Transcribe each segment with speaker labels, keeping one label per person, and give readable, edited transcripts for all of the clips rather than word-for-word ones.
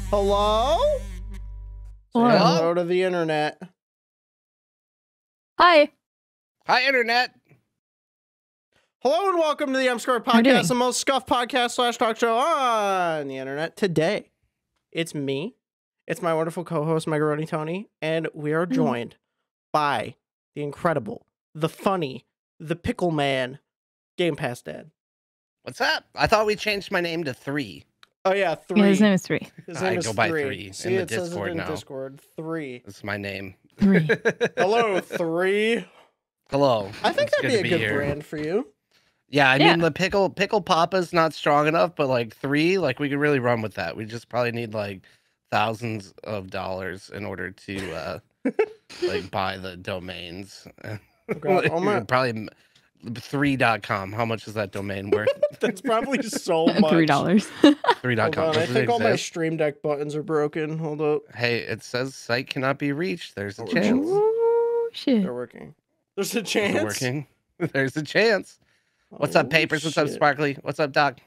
Speaker 1: Hello?
Speaker 2: Hello.
Speaker 1: Say hello to the internet.
Speaker 2: Hi.
Speaker 3: Hi, internet.
Speaker 1: Hello and welcome to the M-Squared
Speaker 2: How you doing?
Speaker 1: Podcast, the most scuffed podcast / talk show on the internet. Today, it's me. It's my wonderful co-host, Megaroni Tony, and we are joined by the incredible, the funny, the pickle man, GamePassDad.
Speaker 3: What's up? I thought we changed my name to 3.
Speaker 1: Oh yeah, 3.
Speaker 2: Yeah, his name is 3.
Speaker 1: His
Speaker 3: I
Speaker 1: name is
Speaker 3: go by
Speaker 1: 3.
Speaker 3: 3
Speaker 1: See,
Speaker 3: in the
Speaker 1: it says it
Speaker 3: Discord
Speaker 1: in
Speaker 3: now.
Speaker 1: Discord. 3.
Speaker 3: That's my name.
Speaker 2: 3.
Speaker 1: Hello, 3.
Speaker 3: Hello.
Speaker 1: I think
Speaker 3: It's
Speaker 1: that'd be a
Speaker 3: to
Speaker 1: good
Speaker 3: here.
Speaker 1: brand for you.
Speaker 3: Yeah, I
Speaker 2: Yeah.
Speaker 3: mean the pickle papa's not strong enough, but like 3, like we could really run with that. We just probably need like thousands of dollars in order to like buy the domains.
Speaker 1: God, oh my-
Speaker 3: Probably 3.com. How much is that domain worth?
Speaker 1: That's probably so much.
Speaker 2: $3.
Speaker 3: 3.com.
Speaker 1: Hold on, I
Speaker 3: Does it
Speaker 1: think all my
Speaker 3: exist?
Speaker 1: Stream Deck buttons are broken. Hold up.
Speaker 3: Hey, it says site cannot be reached. There's a
Speaker 1: Oh,
Speaker 3: chance.
Speaker 2: Ooh, shit.
Speaker 1: They're working. There's a
Speaker 3: Is
Speaker 1: chance.
Speaker 3: it working? There's a chance. What's up,
Speaker 1: Oh,
Speaker 3: Papers? What's up,
Speaker 1: shit.
Speaker 3: Sparkly? What's up, Doc?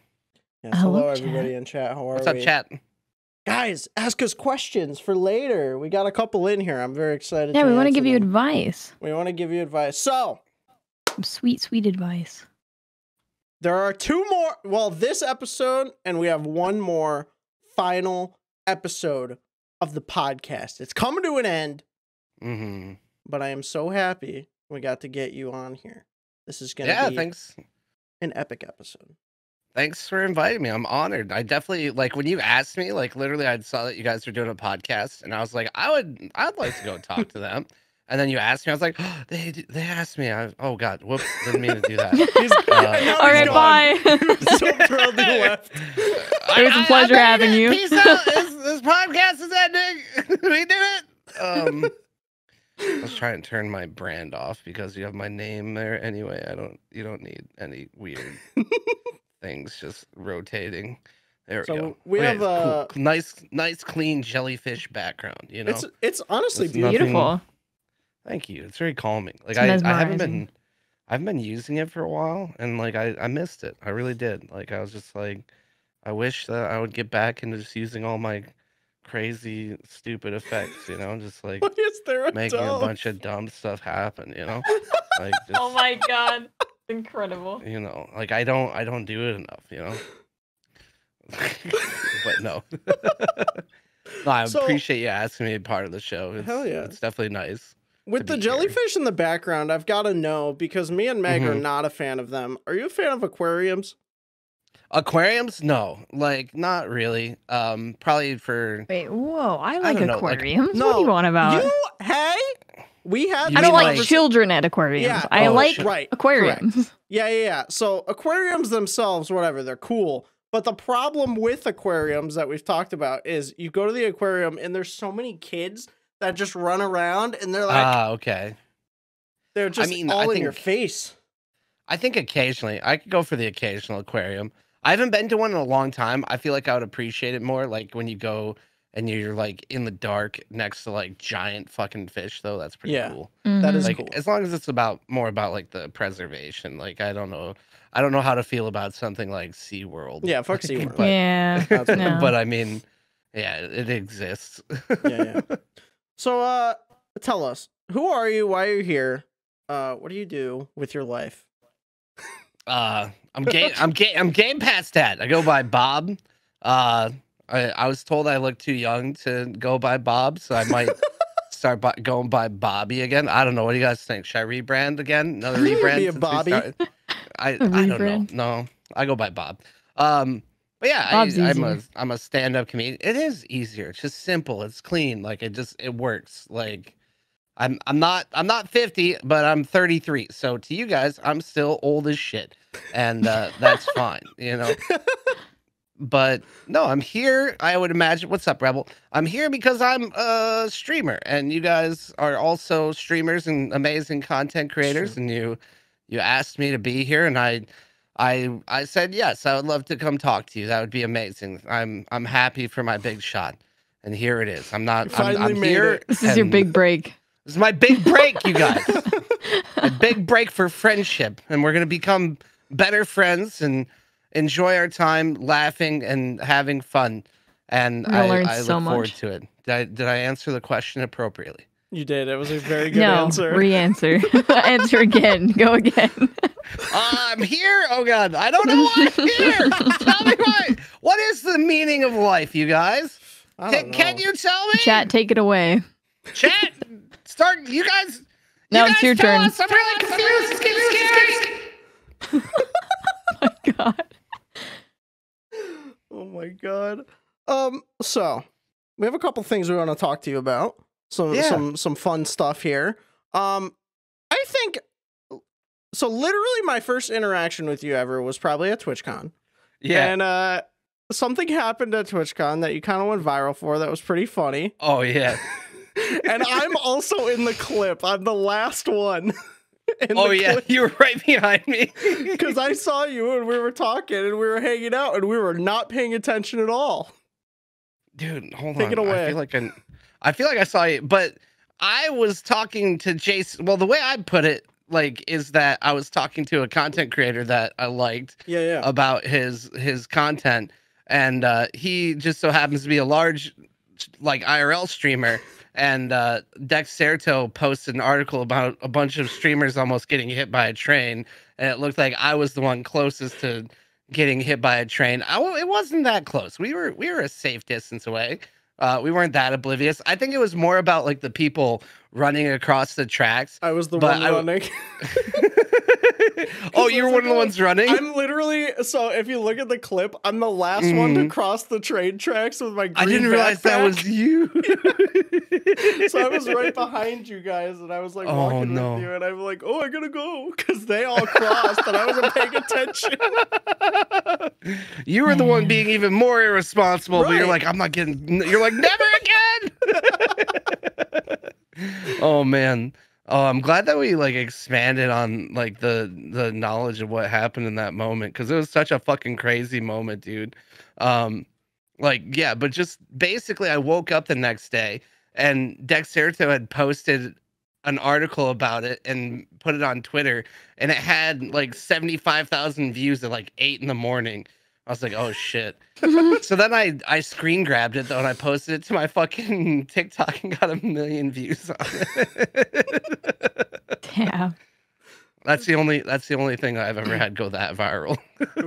Speaker 1: Yes, hello,
Speaker 2: Hello,
Speaker 1: everybody
Speaker 2: chat.
Speaker 1: in chat. How are
Speaker 3: What's
Speaker 1: we?
Speaker 3: up, chat?
Speaker 1: Guys, ask us questions for later. We got a couple in here. I'm very excited.
Speaker 2: Yeah, we
Speaker 1: want to
Speaker 2: give you
Speaker 1: them.
Speaker 2: advice.
Speaker 1: We want to give you advice. So,
Speaker 2: Some sweet, sweet advice.
Speaker 1: there are 2 more. Well, this episode, and we have 1 more final episode of the podcast. It's coming to an end,
Speaker 3: Mm-hmm.
Speaker 1: but I am so happy we got to get you on here. This is going to
Speaker 3: Yeah,
Speaker 1: be
Speaker 3: thanks.
Speaker 1: an epic episode.
Speaker 3: Thanks for inviting me. I'm honored. I definitely like when you asked me, like literally I saw that you guys were doing a podcast and I was like, I'd like to go talk to them. And then you asked me, I was like, oh, they asked me. Oh God, whoops, didn't mean to do that.
Speaker 1: He's, now
Speaker 2: All right,
Speaker 1: he's
Speaker 2: bye.
Speaker 1: gone. So thrilled he left.
Speaker 2: It was a pleasure
Speaker 3: made
Speaker 2: having
Speaker 3: it.
Speaker 2: you.
Speaker 3: Peace out. This podcast is ending. We did it. I was trying to turn my brand off because you have my name there anyway. You don't need any weird things just rotating. There we
Speaker 1: So
Speaker 3: go.
Speaker 1: we have
Speaker 3: cool. nice clean jellyfish background, you know.
Speaker 1: It's honestly
Speaker 3: It's
Speaker 1: beautiful.
Speaker 3: nothing-
Speaker 2: Beautiful.
Speaker 3: Thank you. It's very calming. Like
Speaker 2: It's
Speaker 3: I haven't
Speaker 2: mesmerizing.
Speaker 3: been using it for a while and like I missed it. I really did. Like I was just like I wish that I would get back into just using all my crazy stupid effects, you know, just like
Speaker 1: Why is there a
Speaker 3: making a
Speaker 1: dove?
Speaker 3: bunch of dumb stuff happen, you know? Like just,
Speaker 2: Oh my god. Incredible.
Speaker 3: you know, like I don't do it enough, you know. But no. No, I
Speaker 1: So-
Speaker 3: appreciate you asking me to be part of the show.
Speaker 1: Hell yeah.
Speaker 3: It's definitely nice.
Speaker 1: With
Speaker 3: to
Speaker 1: the
Speaker 3: be here.
Speaker 1: jellyfish in the background, I've got to know because me and Meg are
Speaker 3: Mhm.
Speaker 1: not a fan of them. Are you a fan of aquariums?
Speaker 3: Aquariums? No. Like not really. Probably for
Speaker 2: Wait, whoa. I like
Speaker 3: don't know, like-
Speaker 2: aquariums.
Speaker 1: No,
Speaker 2: what do you want about?
Speaker 1: Hey, we had.
Speaker 3: You
Speaker 2: I
Speaker 1: this
Speaker 2: don't
Speaker 3: mean,
Speaker 2: like
Speaker 1: conversa-
Speaker 2: children at aquariums.
Speaker 1: Yeah,
Speaker 2: I
Speaker 3: oh,
Speaker 2: like
Speaker 3: shit.
Speaker 1: right.
Speaker 2: aquariums.
Speaker 1: Yeah. So aquariums themselves, whatever, they're cool. But the problem with aquariums that we've talked about is you go to the aquarium and there's so many kids that just run around and they're like
Speaker 3: okay.
Speaker 1: they're just
Speaker 3: mean,
Speaker 1: all
Speaker 3: I
Speaker 1: in your
Speaker 3: think-
Speaker 1: face.
Speaker 3: I think occasionally I could go for the occasional aquarium. I haven't been to one in a long time. I feel like I would appreciate it more like when you go and you're like in the dark next to like giant fucking fish though. That's pretty
Speaker 1: Yeah.
Speaker 3: cool.
Speaker 1: That
Speaker 2: Mhm.
Speaker 1: is
Speaker 3: Like
Speaker 1: cool.
Speaker 3: as long as it's more about like the preservation. Like I don't know how to feel about something like SeaWorld.
Speaker 1: Yeah, fuck SeaWorld.
Speaker 3: But-
Speaker 2: Yeah.
Speaker 1: That's what-
Speaker 2: No.
Speaker 3: But I mean, yeah, it exists.
Speaker 1: Yeah. So tell us, who are you? Why are you here? What do you do with your life?
Speaker 3: I'm GamePassDad. I go by Bob. I was told I look too young to go by Bob, so I might start going by Bobby again. I don't know. What do you guys think? Should I rebrand again? Another
Speaker 1: You
Speaker 3: rebrand?
Speaker 1: be a
Speaker 3: since we
Speaker 1: Bobby.
Speaker 3: started? I don't know.
Speaker 2: rebrand?
Speaker 3: No, I go by Bob. But yeah,
Speaker 2: Bob's easier.
Speaker 3: I'm a stand-up comedian. It is easier. It's just simple. It's clean. Like it works. Like I'm not 50, but I'm 33. So to you guys, I'm still old as shit, and that's fine. You know. But no, I'm here. I would imagine. What's up, Rebel? I'm here because I'm a streamer, and you guys are also streamers and amazing content creators.
Speaker 1: Sure.
Speaker 3: And you asked me to be here, and I said yes. I would love to come talk to you. That would be amazing. I'm happy for my big shot, and here it is. I'm not.
Speaker 1: You finally
Speaker 3: I'm
Speaker 1: made
Speaker 3: here.
Speaker 1: it.
Speaker 2: This is your
Speaker 3: and
Speaker 2: big break.
Speaker 3: This is my big break, you guys. A big break for friendship, and we're gonna become better friends and enjoy our time laughing and having fun. and
Speaker 2: We're gonna learn
Speaker 3: I
Speaker 2: so
Speaker 3: look forward
Speaker 2: much.
Speaker 3: to it. Did I answer the question appropriately?
Speaker 1: You did. It was a very good
Speaker 2: No,
Speaker 1: answer.
Speaker 2: re-answer. Answer again. Go again.
Speaker 3: I'm here. Oh God, I don't know why I'm here. Tell me why. What is the meaning of life, you guys?
Speaker 1: I don't know.
Speaker 3: Can you tell me?
Speaker 2: Chat, take it away.
Speaker 3: Chat, start. You guys.
Speaker 2: No,
Speaker 3: you
Speaker 2: it's
Speaker 3: guys
Speaker 2: your
Speaker 3: tell
Speaker 2: turn.
Speaker 3: us. I'm really confused. It's getting scary.
Speaker 2: My God.
Speaker 1: Oh my god. So we have a couple things we want to talk to you about. Some fun stuff here. I think so. Literally, my first interaction with you ever was probably at TwitchCon.
Speaker 3: Yeah.
Speaker 1: And something happened at TwitchCon that you kind of went viral for. That was pretty funny.
Speaker 3: Oh yeah.
Speaker 1: And I'm also in the clip. I'm the last one.
Speaker 3: Oh yeah. You were right behind me.
Speaker 1: Because I saw you and we were talking and we were hanging out and we were not paying attention at all.
Speaker 3: Dude, hold
Speaker 1: Take
Speaker 3: on.
Speaker 1: it away.
Speaker 3: I feel like I saw you, but I was talking to Jason. Well, the way I put it, like, is that I was talking to a content creator that I liked
Speaker 1: Yeah.
Speaker 3: about his content, and he just so happens to be a large, like, IRL streamer. And Dexerto posted an article about a bunch of streamers almost getting hit by a train, and it looked like I was the one closest to getting hit by a train. It wasn't that close. We were a safe distance away. We weren't that oblivious. I think it was more about like the people running across the tracks.
Speaker 1: I was the
Speaker 3: But
Speaker 1: one running.
Speaker 3: Oh, you were one of the ones running?
Speaker 1: I'm literally, so if you look at the clip, I'm the last one to cross the train tracks with my green
Speaker 3: I didn't realize that
Speaker 1: backpack.
Speaker 3: was you.
Speaker 1: So I was right behind you guys, and I was like walking
Speaker 3: no.
Speaker 1: with you, and I'm like, oh, I gotta go, because they all crossed, and I wasn't paying attention.
Speaker 3: You were the one being even more irresponsible, but you're
Speaker 1: Right.
Speaker 3: like, I'm not getting, you're like, never again. Oh man. Oh, I'm glad that we like expanded on like the knowledge of what happened in that moment, because it was such a fucking crazy moment, dude. Like, yeah, but just basically I woke up the next day and Dexerto had posted an article about it and put it on Twitter, and it had like 75,000 views at like 8 in the morning. I was like, oh shit. So then I screen grabbed it though, and I posted it to my fucking TikTok and got 1 million views on it.
Speaker 2: Damn.
Speaker 3: That's the only thing I've ever had go that viral.
Speaker 1: It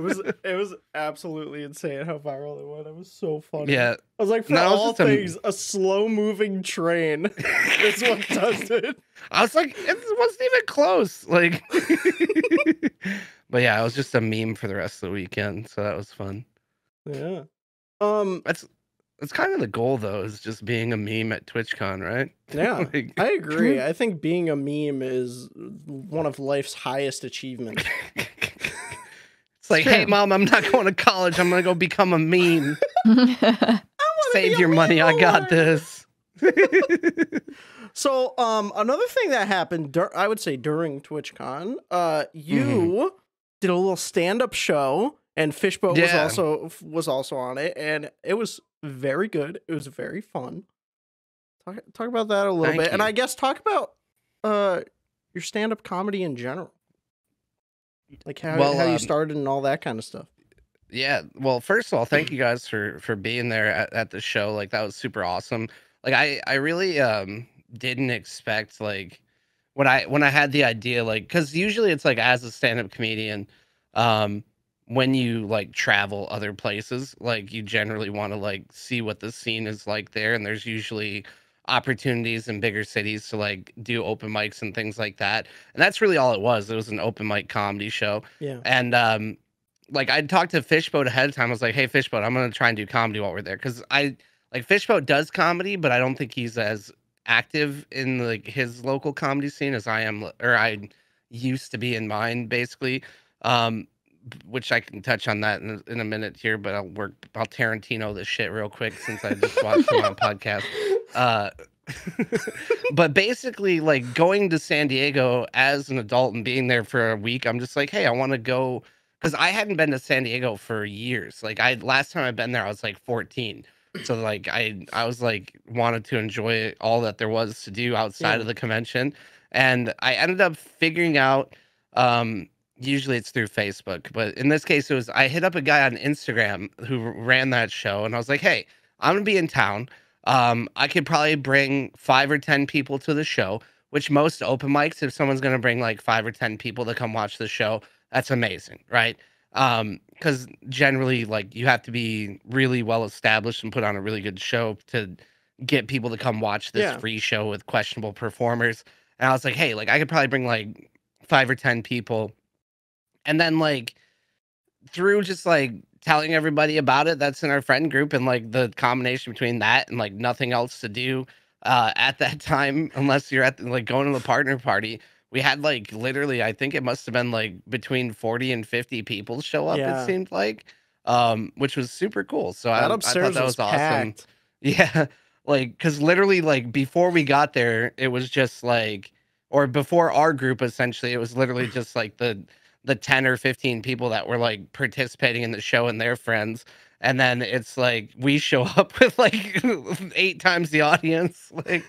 Speaker 1: was absolutely insane how viral it went. It was so funny.
Speaker 3: Yeah.
Speaker 1: I was like, for
Speaker 3: No, it was
Speaker 1: all
Speaker 3: just a-
Speaker 1: things, a slow-moving train is what does it.
Speaker 3: I was like, it wasn't even close. Like, but yeah, it was just a meme for the rest of the weekend, so that was fun.
Speaker 1: Yeah.
Speaker 3: That's kind of the goal, though, is just being a meme at TwitchCon, right?
Speaker 1: Yeah,
Speaker 3: Like,
Speaker 1: I agree. I think being a meme is one of life's highest achievements.
Speaker 3: it's like, hey, mom, I'm not going to college. I'm gonna go become a meme. Save your money. I got this.
Speaker 1: So, another thing that happened, I would say during TwitchCon, you did a little stand-up show, and Fishboat
Speaker 3: Yeah.
Speaker 1: was also on it, and it was very good. It was very fun. Talk about that a little
Speaker 3: Thank
Speaker 1: bit, and
Speaker 3: you.
Speaker 1: I guess talk about your stand-up comedy in general, like how you started and all that kind of stuff.
Speaker 3: Yeah. Well, first of all, thank you guys for being there at the show. Like, that was super awesome. Like, I really didn't expect, like, when I had the idea, like, because usually it's like, as a stand-up comedian, when you like travel other places, like, you generally want to like see what the scene is like there, and there's usually opportunities in bigger cities to like do open mics and things like that. And that's really all it was. It was an open mic comedy show.
Speaker 1: Yeah.
Speaker 3: And like, I'd talked to Fishboat ahead of time. I was like, hey, Fishboat, I'm gonna try and do comedy while we're there, because I like Fishboat does comedy, but I don't think he's as active in like his local comedy scene as I am, or I used to be in mine, basically. Which I can touch on that in a minute here, but I'll Tarantino this shit real quick since I just watched him on a podcast. But basically, like, going to San Diego as an adult and being there for a week, I'm just like, hey, I want to go, because I hadn't been to San Diego for years. Like, last time I'd been there, I was like 14. So like I was like wanted to enjoy all that there was to do outside of the convention, and I ended up figuring out. Usually it's through Facebook, but in this case it was I hit up a guy on Instagram who ran that show, and I was like, hey, I'm gonna be in town. I could probably bring 5 or 10 people to the show, which most open mics, if someone's gonna bring like 5 or 10 people to come watch the show, that's amazing, right? Because generally, like you have to be really well established and put on a really good show to get people to come watch this
Speaker 1: Yeah.
Speaker 3: free show with questionable performers. And I was like, hey, like I could probably bring like 5 or 10 people, and then like through just like telling everybody about it that's in our friend group, and like the combination between that and like nothing else to do at that time unless you're at like going to the partner party, we had like literally I think it must have been like between 40 and 50 people show up, it
Speaker 1: Yeah.
Speaker 3: seemed like, which was super cool. So
Speaker 1: That
Speaker 3: I thought
Speaker 1: upstairs
Speaker 3: that
Speaker 1: was
Speaker 3: was awesome.
Speaker 1: packed.
Speaker 3: Yeah, like because literally like before we got there it was just like, or before our group essentially, it was literally just like the 10 or 15 people that were like participating in the show and their friends. And then it's like we show up with like 8 times the audience. Like,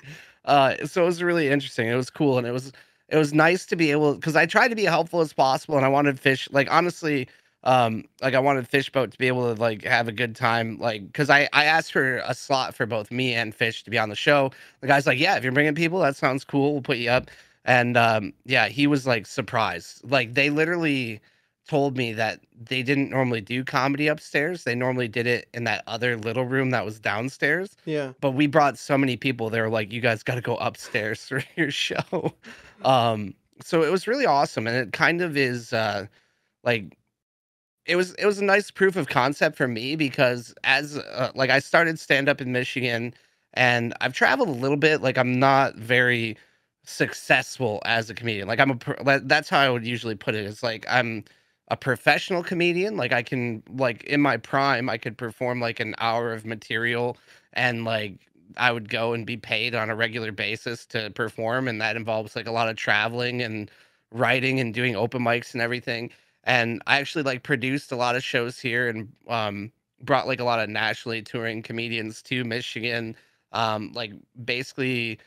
Speaker 3: so it was really interesting. It was cool. And it was nice to be able, because I tried to be helpful as possible, and I wanted Fish, like honestly, like I wanted Fishboat to be able to like have a good time, like because I asked for a slot for both me and Fish to be on the show. The guy's like, yeah, if you're bringing people, that sounds cool, we'll put you up. And yeah, he was like surprised. Like they literally told me that they didn't normally do comedy upstairs. They normally did it in that other little room that was downstairs.
Speaker 1: Yeah.
Speaker 3: But we brought so many people, they were like, you guys got to go upstairs for your show. Um, so it was really awesome. And it kind of is like it was a nice proof of concept for me, because as like I started stand up in Michigan, and I've traveled a little bit. Like I'm not very successful as a comedian. Like that's how I would usually put it. It's like I'm a professional comedian. Like I can, like in my prime I could perform like an hour of material, and like I would go and be paid on a regular basis to perform, and that involves like a lot of traveling and writing and doing open mics and everything. And I actually like produced a lot of shows here, and brought like a lot of nationally touring comedians to Michigan. Like basically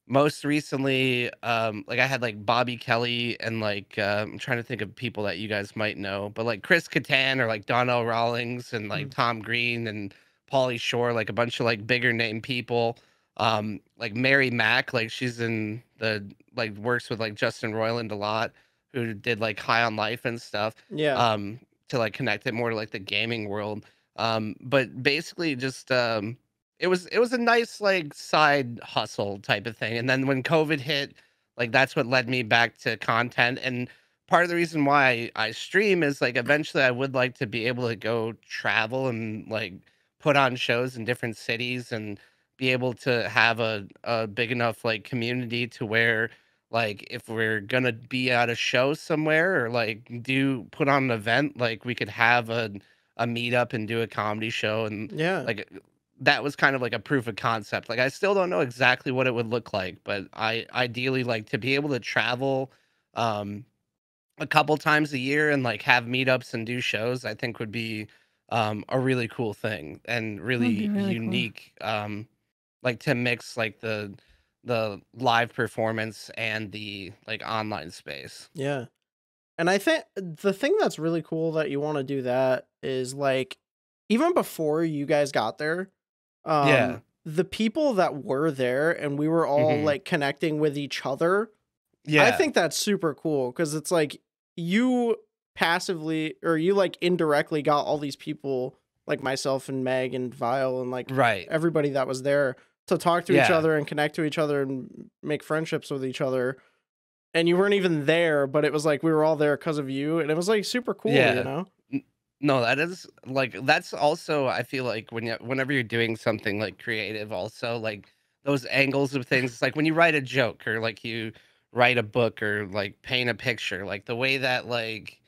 Speaker 3: most recently, like I had like Bobby Kelly, and like I'm trying to think of people that you guys might know, but like Chris Kattan, or like Donnell Rawlings, and like
Speaker 1: Mm.
Speaker 3: Tom Green and Pauly Shore, like a bunch of like bigger name people. Like Mary Mack, like she's in the, like works with like Justin Roiland a lot, who did like High on Life and stuff.
Speaker 1: Yeah.
Speaker 3: Um, to like connect it more to like the gaming world. But basically just it was a nice like side hustle type of thing. And then when COVID hit, like that's what led me back to content. And part of the reason why I stream is like eventually I would like to be able to go travel and like put on shows in different cities, and be able to have a big enough like community to where, like if we're gonna be at a show somewhere, or like do put on an event, like we could have a meetup and do a comedy show. And
Speaker 1: Yeah.
Speaker 3: like that was kind of like a proof of concept. Like I still don't know exactly what it would look like, but I ideally like to be able to travel um a couple times a year and like have meetups and do shows, I think would be a really cool thing, and
Speaker 2: That'd be
Speaker 3: really
Speaker 2: really cool.
Speaker 3: unique, like to mix like the live performance and the like online space.
Speaker 1: Yeah. And I think the thing that's really cool that you want to do that is like even before you guys got there,
Speaker 3: Yeah.
Speaker 1: the people that were there and we were all
Speaker 3: Hmm.
Speaker 1: like connecting with each other. I
Speaker 3: Yeah.
Speaker 1: think that's super cool because it's like you passively or you like indirectly got all these people like myself and Meg and Vile and like
Speaker 3: Right.
Speaker 1: everybody that was there to talk to each
Speaker 3: Yeah.
Speaker 1: other and connect to each other and make friendships with each other. And you weren't even there, but it was like we were all there because of you, and it was like super cool, you
Speaker 3: Yeah.
Speaker 1: know?
Speaker 3: N- No, that is like that's also I feel like whenever you're doing something like creative, also like those angles of things. It's like when you write a joke, or like you write a book, or like paint a picture, like the way that like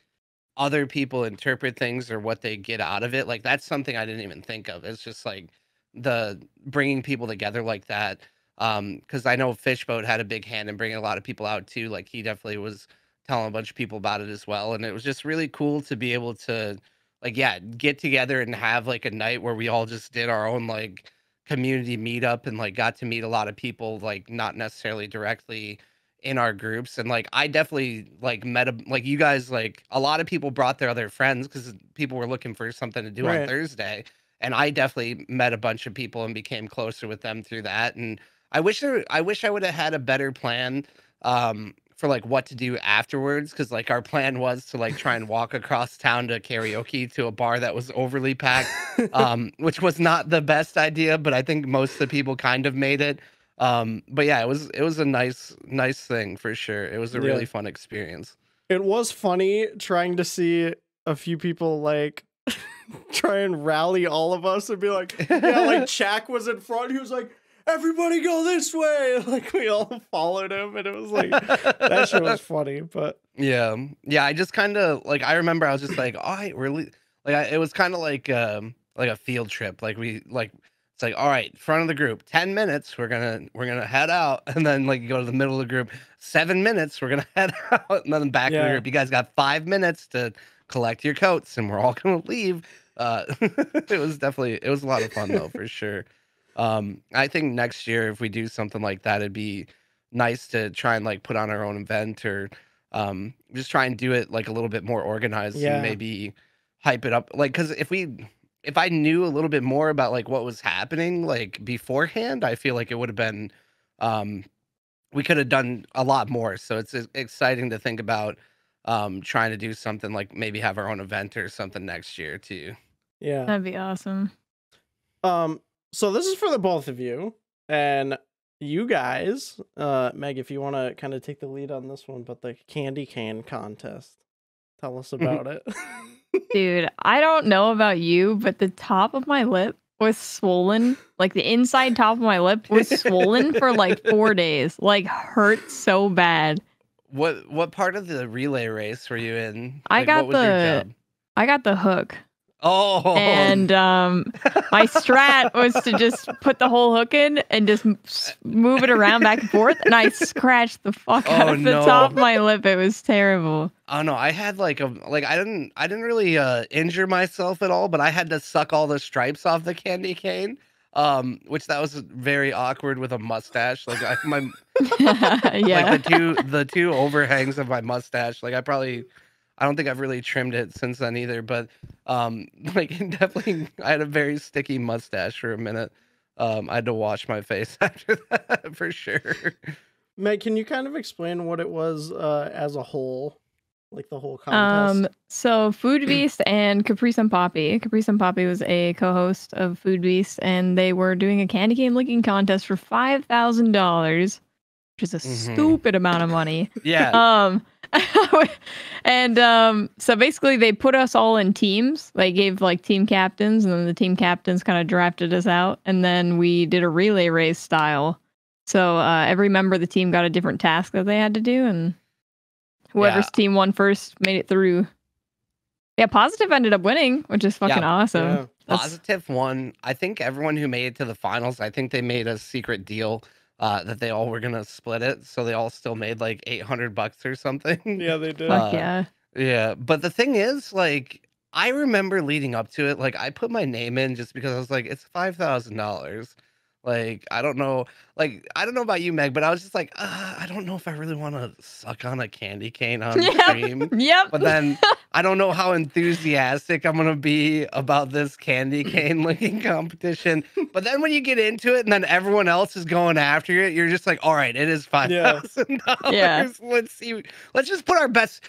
Speaker 3: other people interpret things or what they get out of it. Like that's something I didn't even think of. It's just like the bringing people together like that. Because I know Fishboat had a big hand in bringing a lot of people out too. Like he definitely was telling a bunch of people about it as well, and it was just really cool to be able to, like, yeah, get together and have like a night where we all just did our own like community meetup, and like got to meet a lot of people, like not necessarily directly in our groups. And like I definitely like met like you guys, like a lot of people brought their other friends because people were looking for something to do on
Speaker 1: Right.
Speaker 3: Thursday. and I definitely met a bunch of people and became closer with them through that. And I wish I would have had a better plan for like what to do afterwards, because like our plan was to like try and walk across town to karaoke to a bar that was overly packed, which was not the best idea, but I think most of the people kind of made it. But yeah, it was a nice thing for sure. It was a really fun experience.
Speaker 1: It was funny trying to see a few people like try and rally all of us and be like, yeah, like Chak was in front. He was like, everybody go this way. Like we all followed him, and it was like that shit was funny. But
Speaker 3: yeah, I just kind of like I remember I was just like, all right, really, like it was kind of like a field trip. Like we like it's like, all right, front of the group, 10 minutes, we're gonna head out, and then like you go to the middle of the group, 7 minutes, we're gonna head out, and then back to the group. You guys got 5 minutes to collect your coats, and we're all gonna leave. It was a lot of fun though, for sure. I think next year if we do something like that, it'd be nice to try and like put on our own event, or just try and do it like a little bit more organized and maybe hype it up. Like, because if I knew a little bit more about like what was happening like beforehand, I feel like it would have been we could have done a lot more. So it's exciting to think about trying to do something like maybe have our own event or something next year too.
Speaker 1: yeah.
Speaker 2: That'd be awesome.
Speaker 1: So this is for the both of you, and you guys, Meg, if you want to kind of take the lead on this one, but the candy cane contest, tell us about it.
Speaker 2: Dude, I don't know about you, but the top of my lip was swollen. Like the inside top of my lip was swollen for like 4 days. Like hurt so bad.
Speaker 3: What part of the relay race were you in?
Speaker 2: I
Speaker 3: Like,
Speaker 2: got
Speaker 3: what was your job?
Speaker 2: I got the hook.
Speaker 3: Oh,
Speaker 2: And my strat was to just put the whole hook in and just move it around back and forth. And I scratched the fuck out of the top of my lip. It was terrible.
Speaker 3: Oh no, I had like I didn't really injure myself at all, but I had to suck all the stripes off the candy cane. Which that was very awkward with a mustache. Like
Speaker 2: Yeah.
Speaker 3: like the two overhangs of my mustache. Like I don't think I've really trimmed it since then either, but like definitely I had a very sticky mustache for a minute. I had to wash my face after that for sure.
Speaker 1: Meg, can you kind of explain what it was as a whole? Like the whole contest?
Speaker 2: So Food Beast and Caprice and Poppy. Caprice and Poppy was a co-host of Food Beast, and they were doing a candy cane licking contest for $5,000, which is a stupid amount of money.
Speaker 3: Yeah.
Speaker 2: And so basically they put us all in teams. They gave like team captains, and then the team captains kind of drafted us out, and then we did a relay race style. So every member of the team got a different task that they had to do, and whoever's team won first made it through. Yeah, Positive ended up winning, which is fucking awesome.
Speaker 1: Yeah.
Speaker 3: Positive won. I think everyone who made it to the finals, I think they made a secret deal that they all were gonna split it, so they all still made like $800 or something.
Speaker 1: Yeah, they did.
Speaker 2: Fuck yeah.
Speaker 3: Yeah, but the thing is, like, I remember leading up to it, like, I put my name in just because I was like, it's $5,000. Like, I don't know about you, Meg, but I was just like, I don't know if I really want to suck on a candy cane on stream.
Speaker 2: Yep.
Speaker 3: But then I don't know how enthusiastic I'm gonna be about this candy cane licking competition. But then when you get into it and then everyone else is going after it, you're just like, all right, it is $5,000.
Speaker 2: Yeah.
Speaker 3: Let's see. Let's put our best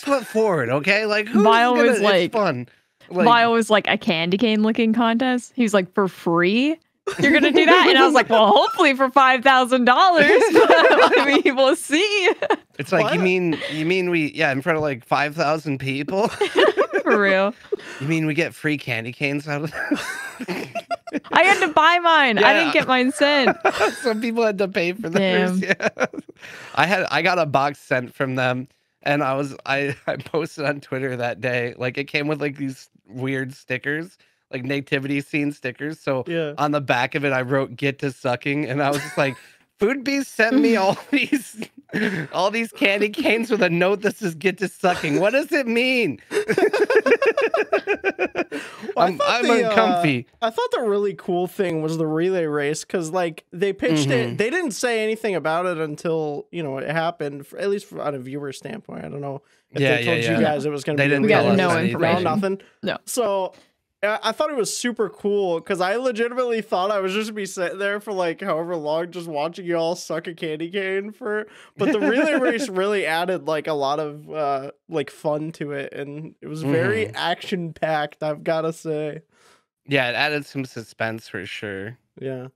Speaker 3: foot forward, okay? Like,
Speaker 2: Vile was like,
Speaker 3: it's fun.
Speaker 2: Vile was like a candy cane licking contest. He was like, for free? You're gonna do that? And I was like, well, hopefully for $5,000. I mean, we'll see.
Speaker 3: It's like, you mean we in front of like 5,000 people?
Speaker 2: For real.
Speaker 3: You mean we get free candy canes out of that?
Speaker 2: I had to buy mine. I didn't get mine sent.
Speaker 3: Some people had to pay for theirs. Yeah. I got a box sent from them, and I posted on Twitter that day. Like, it came with like these weird stickers, like nativity scene stickers. So on the back of it, I wrote "Get to Sucking," and I was just like, Food Beast sent me all these candy canes with a note that says "Get to Sucking." What does it mean? I'm uncomfy.
Speaker 1: I thought the really cool thing was the relay race, because like they pitched it. They didn't say anything about it until it happened. At least on a viewer standpoint, I don't know if they told you guys it was going to be.
Speaker 3: They didn't
Speaker 2: tell us
Speaker 3: anything.
Speaker 2: information.
Speaker 1: No, nothing.
Speaker 2: No.
Speaker 1: So I thought it was super cool because I legitimately thought I was just gonna be sitting there for like however long just watching you all suck a candy cane but the relay race really added like a lot of like fun to it, and it was very action packed, I've gotta say.
Speaker 3: Yeah, it added some suspense for sure.
Speaker 1: Yeah.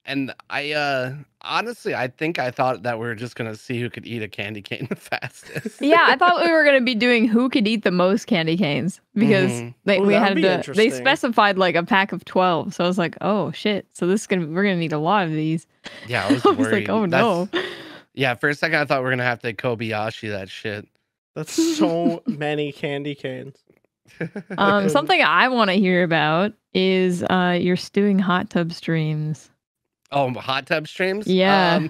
Speaker 3: And I honestly, I think I thought that we were just gonna see who could eat a candy cane the fastest.
Speaker 2: Yeah, I thought we were gonna be doing who could eat the most candy canes because
Speaker 1: Ooh,
Speaker 2: we
Speaker 1: that'd
Speaker 2: had
Speaker 1: be
Speaker 2: to. They
Speaker 1: interesting.
Speaker 2: specified like a pack of 12, so I was like, oh shit, so we're gonna need a lot of these.
Speaker 3: Yeah, I was
Speaker 2: I was
Speaker 3: worried.
Speaker 2: like, oh no.
Speaker 3: Yeah, for a second I thought we were gonna have to Kobayashi that shit.
Speaker 1: That's so many candy canes.
Speaker 2: Something I want to hear about is your stewing hot tub streams.
Speaker 3: Oh, hot tub streams?
Speaker 2: Yeah.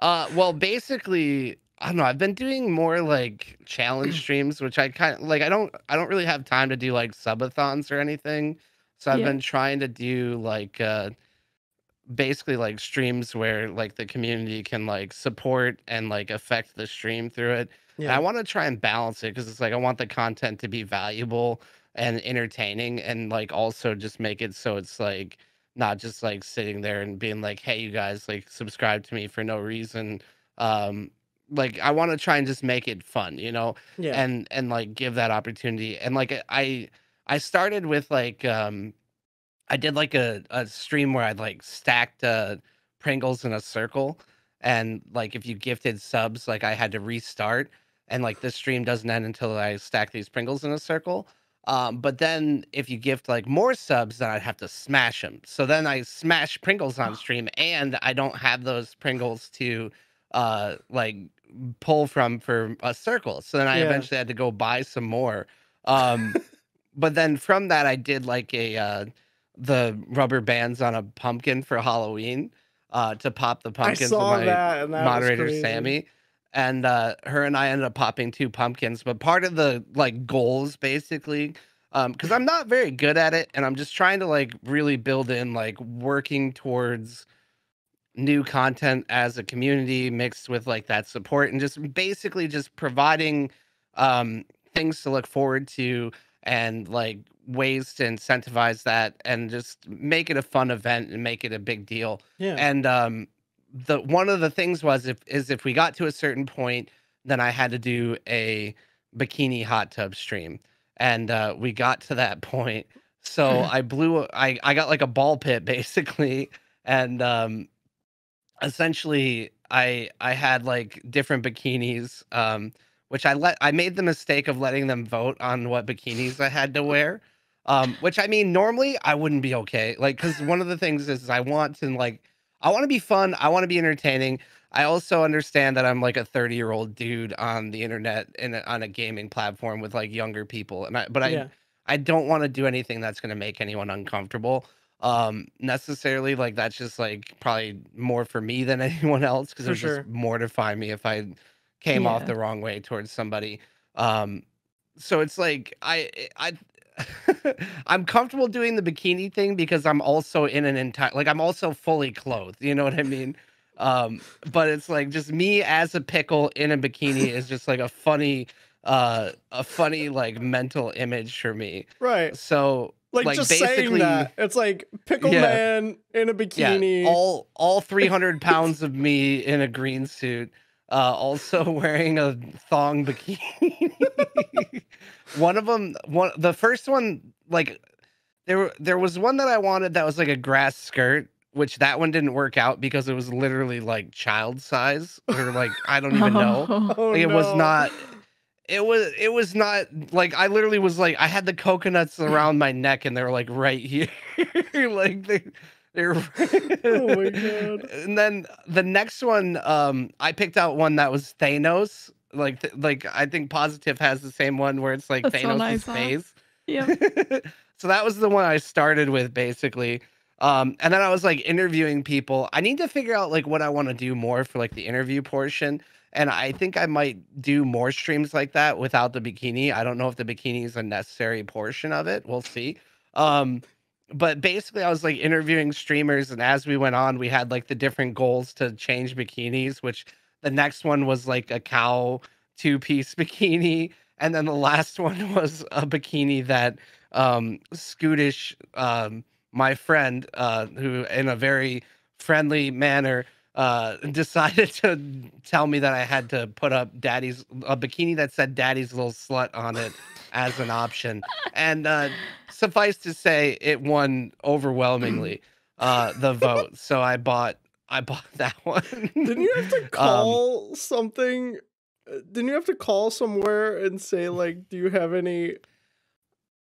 Speaker 3: Well, basically, I don't know. I've been doing more like challenge streams, which I kind of like. I don't really have time to do like subathons or anything. So I've
Speaker 2: Yeah.
Speaker 3: been trying to do like basically like streams where like the community can like support and like affect the stream through it. And I
Speaker 1: Yeah.
Speaker 3: want to try and balance it because it's like I want the content to be valuable and entertaining and like also just make it so it's like not just like sitting there and being like, hey, you guys like subscribe to me for no reason. Um, like I want to try and just make it fun,
Speaker 1: Yeah.
Speaker 3: and like give that opportunity. And like I started with like I did like a stream where I'd like stacked Pringles in a circle, and like if you gifted subs, like I had to restart, and like this stream doesn't end until I stack these Pringles in a circle. But then if you gift like more subs, then I'd have to smash them. So then I smash Pringles on stream, and I don't have those Pringles to like pull from for a circle. So then I
Speaker 1: Yeah.
Speaker 3: eventually had to go buy some more. Um, but then from that, I did like the rubber bands on a pumpkin for Halloween to pop the
Speaker 1: I
Speaker 3: pumpkins with
Speaker 1: saw
Speaker 3: my
Speaker 1: that, and that was
Speaker 3: moderator
Speaker 1: crazy.
Speaker 3: Sammy. And her and I ended up popping 2 pumpkins. But part of the like goals basically, because I'm not very good at it, and I'm just trying to like really build in like working towards new content as a community mixed with like that support and just basically just providing um things to look forward to and like ways to incentivize that and just make it a fun event and make it a big deal.
Speaker 1: Yeah.
Speaker 3: And the one of the things was if we got to a certain point, then I had to do a bikini hot tub stream. And we got to that point. So I got like a ball pit basically. And essentially I had like different bikinis, which I made the mistake of letting them vote on what bikinis I had to wear, which I mean normally I wouldn't be okay, like because one of the things is I want to be fun, I want to be entertaining. I also understand that I'm like a 30-year-old dude on the internet and on a gaming platform with like younger people, and
Speaker 1: Yeah.
Speaker 3: I don't want to do anything that's going to make anyone uncomfortable necessarily. Like that's just like probably more for me than anyone else because it
Speaker 1: For
Speaker 3: would
Speaker 1: sure.
Speaker 3: just mortify me if I came off
Speaker 2: Yeah.
Speaker 3: the wrong way towards somebody. um so it's like I I'm comfortable doing the bikini thing because I'm also in an entire, like I'm also fully clothed, you know what I mean? But it's like just me as a pickle in a bikini is just like a funny like mental image for me.
Speaker 1: Right.
Speaker 3: So
Speaker 1: Like
Speaker 3: like
Speaker 1: just saying
Speaker 3: basically
Speaker 1: that. It's like Pickle
Speaker 3: yeah.
Speaker 1: Man in a
Speaker 3: Yeah,
Speaker 1: bikini.
Speaker 3: all 300 pounds of me in a green suit, also wearing a thong bikini. The first one, like there was one that I wanted that was like a grass skirt, which that one didn't work out because it was literally like child size or like I don't even know.
Speaker 1: Oh
Speaker 3: Like,
Speaker 1: no.
Speaker 3: it was not like I literally was like I had the coconuts around my neck and they were like right here. Like they're
Speaker 1: Oh my god.
Speaker 3: and then the next one I picked out one that was Thanos. Like I think Positive has the same one where it's like
Speaker 2: That's one I
Speaker 3: Thanos'
Speaker 2: saw.
Speaker 3: face.
Speaker 2: Yep.
Speaker 3: So that was the one I started with basically. And then I was like interviewing people. I need to figure out like what I want to do more for like the interview portion. And I think I might do more streams like that without the bikini. I don't know if the bikini is a necessary portion of it. We'll see. Um, but basically, I was like interviewing streamers, and as we went on, we had like the different goals to change bikinis. Which the next one was like a cow 2-piece bikini, And then the last one was a bikini that Scootish, my friend, who in a very friendly manner decided to tell me that I had to put up a bikini that said "Daddy's little slut" on it as an option. And suffice to say, it won overwhelmingly the vote. So I bought that one.
Speaker 1: Didn't you have to call something? Didn't you have to call somewhere and say, like, do you have any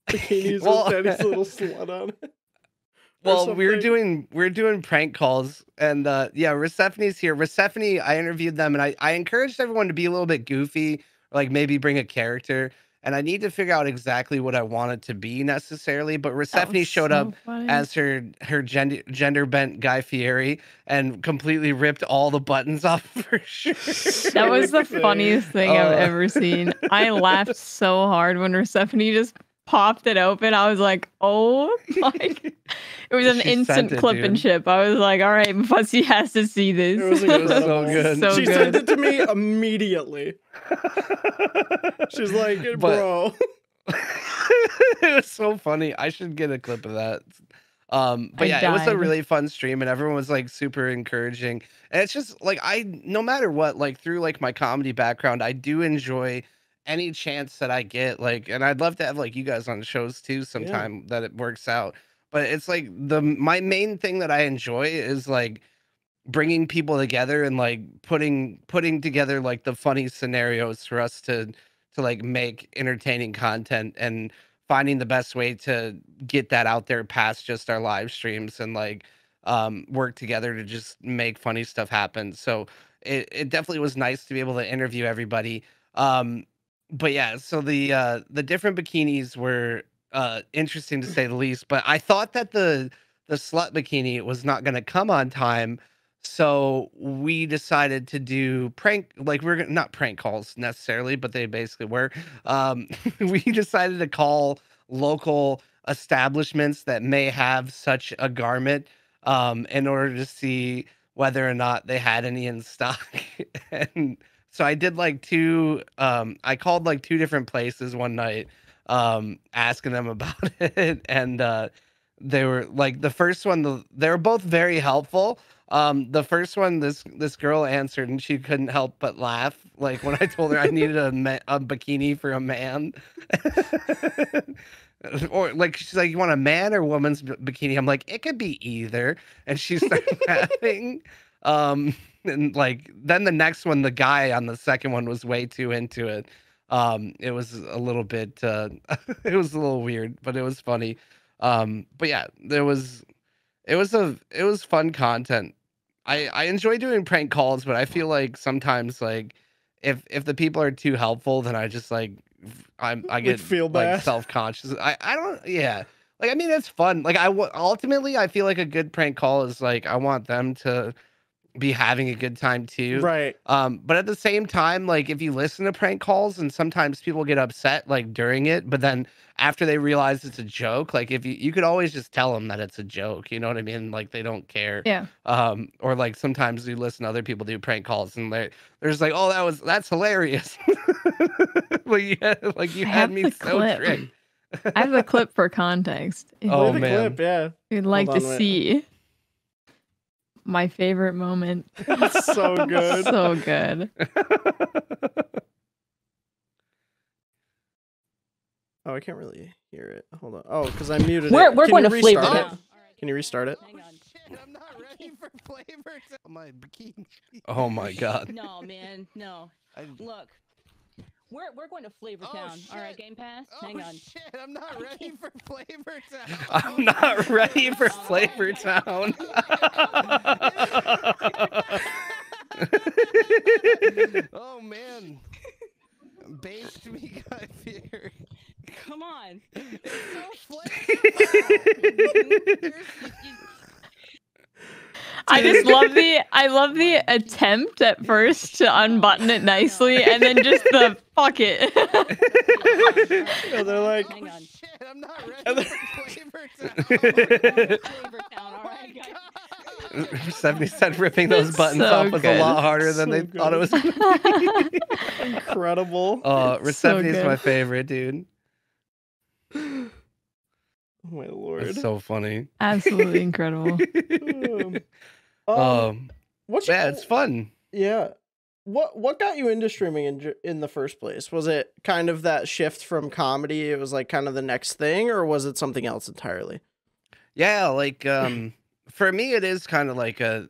Speaker 1: bikinis with Daddy's little slut on it?
Speaker 3: Well, we're doing prank calls, and yeah, Persephone's here. Persephone, I interviewed them, and I encouraged everyone to be a little bit goofy, like maybe bring a character. And I need to figure out exactly what I want it to be necessarily. But Persephone showed up as her gender bent Guy Fieri and completely ripped all the buttons off her shirt.
Speaker 2: That was the funniest thing I've ever seen. I laughed so hard when Persephone just popped it open. I was like, oh my. It was an instant clip and ship. I was like, all right, Mufussy has to see this.
Speaker 1: It was so good.
Speaker 2: So
Speaker 1: she
Speaker 2: good.
Speaker 1: sent it to me immediately. She's like, bro.
Speaker 3: It was so funny. I should get a clip of that. But yeah, it was a really fun stream, and everyone was like super encouraging. And it's just like no matter what, like through like my comedy background, I do enjoy any chance that I get. Like, and I'd love to have like you guys on shows too sometime that it works out. But it's like my main thing that I enjoy is like bringing people together and like putting together like the funny scenarios for us to like make entertaining content and finding the best way to get that out there past just our live streams and like work together to just make funny stuff happen. So it definitely was nice to be able to interview everybody. But yeah, so the different bikinis were interesting to say the least, but I thought that the slut bikini was not going to come on time. So we decided to do we're not prank calls necessarily, but they basically were. We decided to call local establishments that may have such a garment in order to see whether or not they had any in stock. And so I did like I called like 2 different places one night asking them about it. And they were like, the first one, they were both very helpful. The first one, this girl answered and she couldn't help but laugh. Like when I told her I needed a bikini for a man, or like she's like, you want a man or woman's bikini? I'm like, it could be either. And she started laughing. And like then the next one, the guy on the second one was way too into it. It was a little bit, it was a little weird, but it was funny. But yeah, it was fun content. I enjoy doing prank calls, but I feel like sometimes like if the people are too helpful, then I just like I get
Speaker 1: feel
Speaker 3: like
Speaker 1: bad.
Speaker 3: self-conscious. I don't, yeah. Like, I mean, it's fun. Like ultimately I feel like a good prank call is like, I want them to be having a good time too.
Speaker 1: Right.
Speaker 3: But at the same time, like if you listen to prank calls and sometimes people get upset like during it, but then after they realize it's a joke, like if you could always just tell them that it's a joke, you know what I mean? Like they don't care.
Speaker 2: Yeah.
Speaker 3: Or like sometimes you listen to other people do prank calls and they're just like, oh, that's hilarious. Like you had me so tricked.
Speaker 2: I have the clip for context.
Speaker 3: Oh man.
Speaker 1: Clip, yeah.
Speaker 2: You'd like to see my favorite moment.
Speaker 1: It's so good.
Speaker 2: So good.
Speaker 1: Oh, I can't really hear it. Hold on. Oh, because I muted
Speaker 4: We're
Speaker 1: it.
Speaker 4: going to flavor
Speaker 1: it.
Speaker 4: it.
Speaker 1: Can you restart it?
Speaker 4: Hang on.
Speaker 3: Shit, I'm not ready for flavors. My bikini. Oh my god.
Speaker 4: No, man, no. Look, we're going to Flavor Town. All right, Game Pass. Hang on.
Speaker 3: Shit, I'm not ready for Flavor Town. I'm not ready for Flavor Town. Oh man. Based me, Guy Fieri.
Speaker 4: Come on. It's so flavorful.
Speaker 2: I love the attempt at first to unbutton it nicely and then just the fuck it.
Speaker 1: So they're like,
Speaker 4: hang on.
Speaker 3: Shit, I'm not ready for Flavor Town.
Speaker 4: Flavor Town. All right,
Speaker 3: 70 said ripping those
Speaker 2: It's
Speaker 3: buttons
Speaker 2: so
Speaker 3: off was a lot
Speaker 2: good.
Speaker 3: harder than
Speaker 1: So
Speaker 3: they thought it was going to be.
Speaker 1: Incredible.
Speaker 2: It's so
Speaker 3: Reception is
Speaker 2: good.
Speaker 3: my favorite, dude.
Speaker 1: Oh my lord.
Speaker 3: It's so funny.
Speaker 2: Absolutely incredible.
Speaker 1: What's
Speaker 3: Yeah, it's fun.
Speaker 1: Yeah. What got you into streaming in the first place? Was it kind of that shift from comedy? It was like kind of the next thing, or was it something else entirely?
Speaker 3: Yeah, like for me it is kind of like a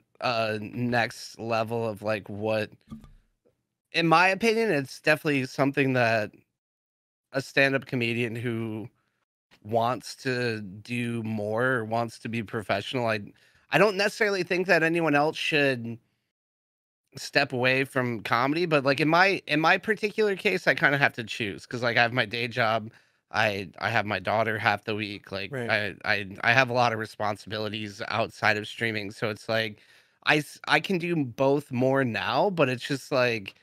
Speaker 3: next level of like what, in my opinion, it's definitely something that a stand-up comedian who wants to do more or wants to be professional, I don't necessarily think that anyone else should step away from comedy, but like in my particular case, I kind of have to choose because like I have my day job, I have my daughter half the week, like
Speaker 1: Right.
Speaker 3: I have a lot of responsibilities outside of streaming, so it's like I can do both more now, but it's just like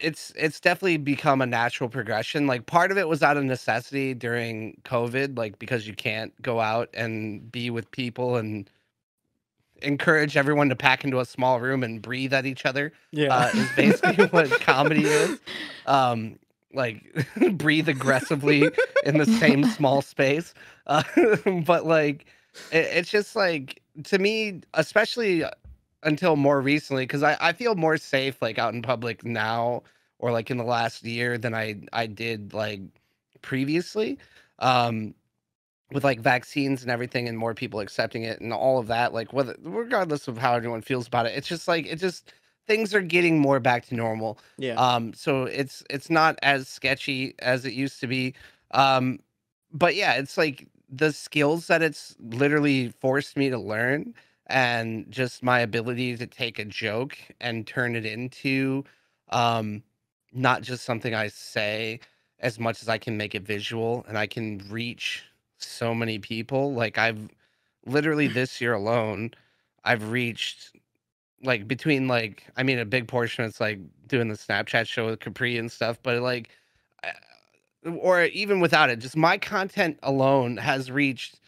Speaker 3: it's definitely become a natural progression. Like part of it was out of necessity during COVID, like because you can't go out and be with people and encourage everyone to pack into a small room and breathe at each other.
Speaker 1: Yeah.
Speaker 3: Is basically what comedy is. Like breathe aggressively in the same small space. But like it's just like to me, especially until more recently, because I feel more safe like out in public now or like in the last year than I did like previously. Um, with like vaccines and everything and more people accepting it and all of that, like whether regardless of how everyone feels about it, it's just like it just things are getting more back to normal.
Speaker 1: Yeah.
Speaker 3: So it's not as sketchy as it used to be. Um, but yeah, it's like the skills that it's literally forced me to learn and just my ability to take a joke and turn it into um not just something I say as much as I can make it visual and I can reach so many people. Like I've literally this year alone, I've reached like between like I mean a big portion it's like doing the Snapchat show with Capri and stuff, but like or even without it, just my content alone has reached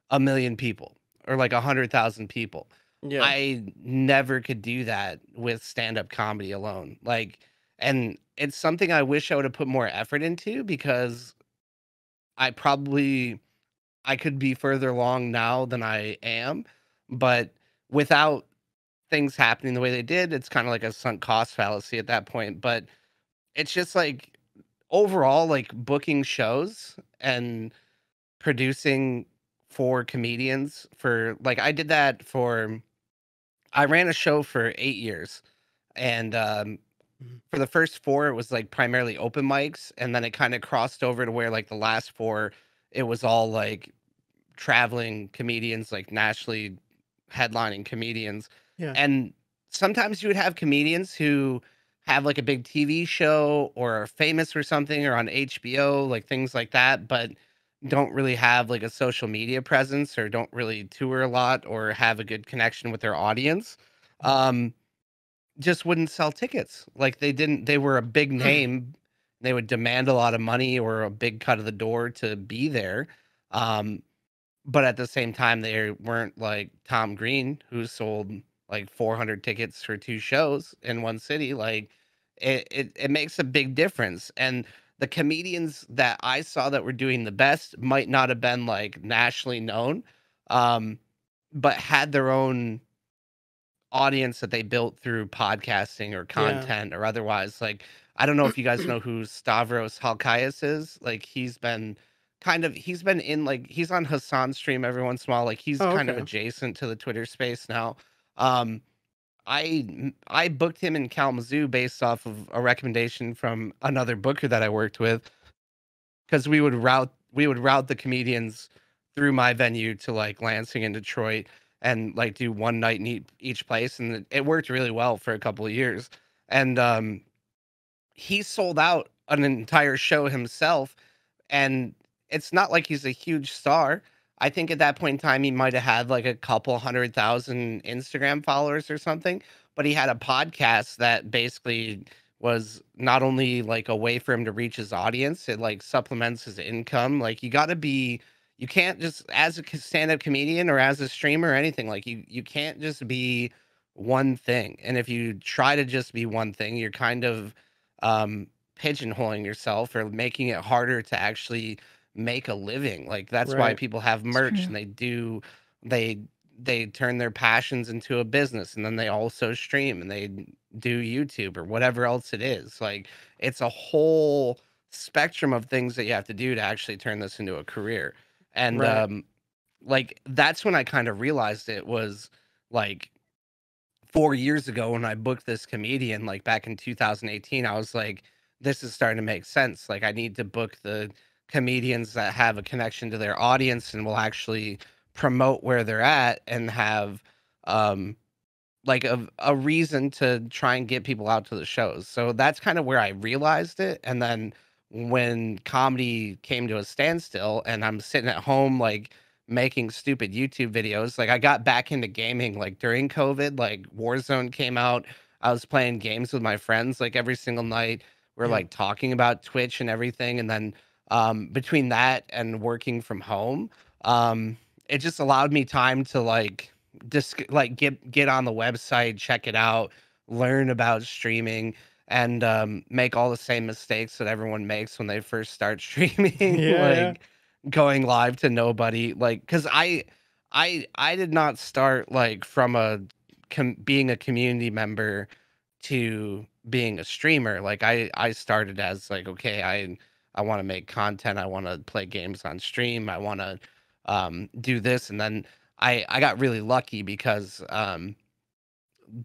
Speaker 3: 1 million people or like 100,000 people.
Speaker 1: Yeah.
Speaker 3: I never could do that with stand-up comedy alone. Like, and it's something I wish I would have put more effort into because I probably I could be further along now than I am, but without things happening the way they did, it's kind of like a sunk cost fallacy at that point. But it's just like overall, like booking shows and producing for comedians for like I did that for I ran a show for 8 years and for the first four it was like primarily open mics and then it kind of crossed over to where like the last four it was all like traveling comedians, like nationally headlining comedians.
Speaker 1: Yeah.
Speaker 3: And sometimes you would have comedians who have like a big TV show or are famous or something or on HBO, like things like that, but don't really have like a social media presence or don't really tour a lot or have a good connection with their audience. Um, just wouldn't sell tickets. Like they were a big name. They would demand a lot of money or a big cut of the door to be there. Um, but at the same time, they weren't like Tom Green, who sold like 400 tickets for 2 shows in one city. Like it makes a big difference. And the comedians that I saw that were doing the best might not have been like nationally known, um, but had their own audience that they built through podcasting or
Speaker 1: Yeah.
Speaker 3: content or otherwise. Like, I don't know if you guys know who Stavros Halkias is. Like, he's been in like he's on Hassan's stream every once in a while. Like, he's
Speaker 1: Oh,
Speaker 3: kind of
Speaker 1: okay.
Speaker 3: adjacent to the Twitter space now. Um, I booked him in Kalamazoo based off of a recommendation from another booker that I worked with because we would route the comedians through my venue to like Lansing and Detroit and like do one night in each place and it worked really well for a couple of years and he sold out an entire show himself and it's not like he's a huge star. I think at that point in time he might have had like a couple 100,000 Instagram followers or something, but he had a podcast that basically was not only like a way for him to reach his audience, it like supplements his income. Like you can't just, as a stand-up comedian or as a streamer or anything, like you can't just be one thing. And if you try to just be one thing, you're kind of um pigeonholing yourself or making it harder to actually make a living. Like that's why
Speaker 1: Right.
Speaker 3: people have
Speaker 2: It's
Speaker 3: merch
Speaker 2: true.
Speaker 3: and they they turn their passions into a business, and then they also stream and they do YouTube or whatever else it is. Like it's a whole spectrum of things that you have to do to actually turn this into a career. And
Speaker 1: Right.
Speaker 3: like that's when I kind of realized it was like 4 years ago when I booked this comedian, like back in 2018. I was like, this is starting to make sense. Like, I need to book the comedians that have a connection to their audience and will actually promote where they're at and have um like a reason to try and get people out to the shows. So that's kind of where I realized it. And then when comedy came to a standstill and I'm sitting at home like making stupid YouTube videos, like I got back into gaming like during COVID, like Warzone came out. I was playing games with my friends like every single night. We're
Speaker 1: Yeah.
Speaker 3: like talking about Twitch and everything. And then between that and working from home, it just allowed me time to just like get on the website, check it out, learn about streaming, and make all the same mistakes that everyone makes when they first start streaming,
Speaker 1: Yeah. Yeah.
Speaker 3: like going live to nobody. Like, cause I did not start like from being a community member to being a streamer. Like I started as like, okay, I want to make content, I want to play games on stream, I want to do this. And then I got really lucky because I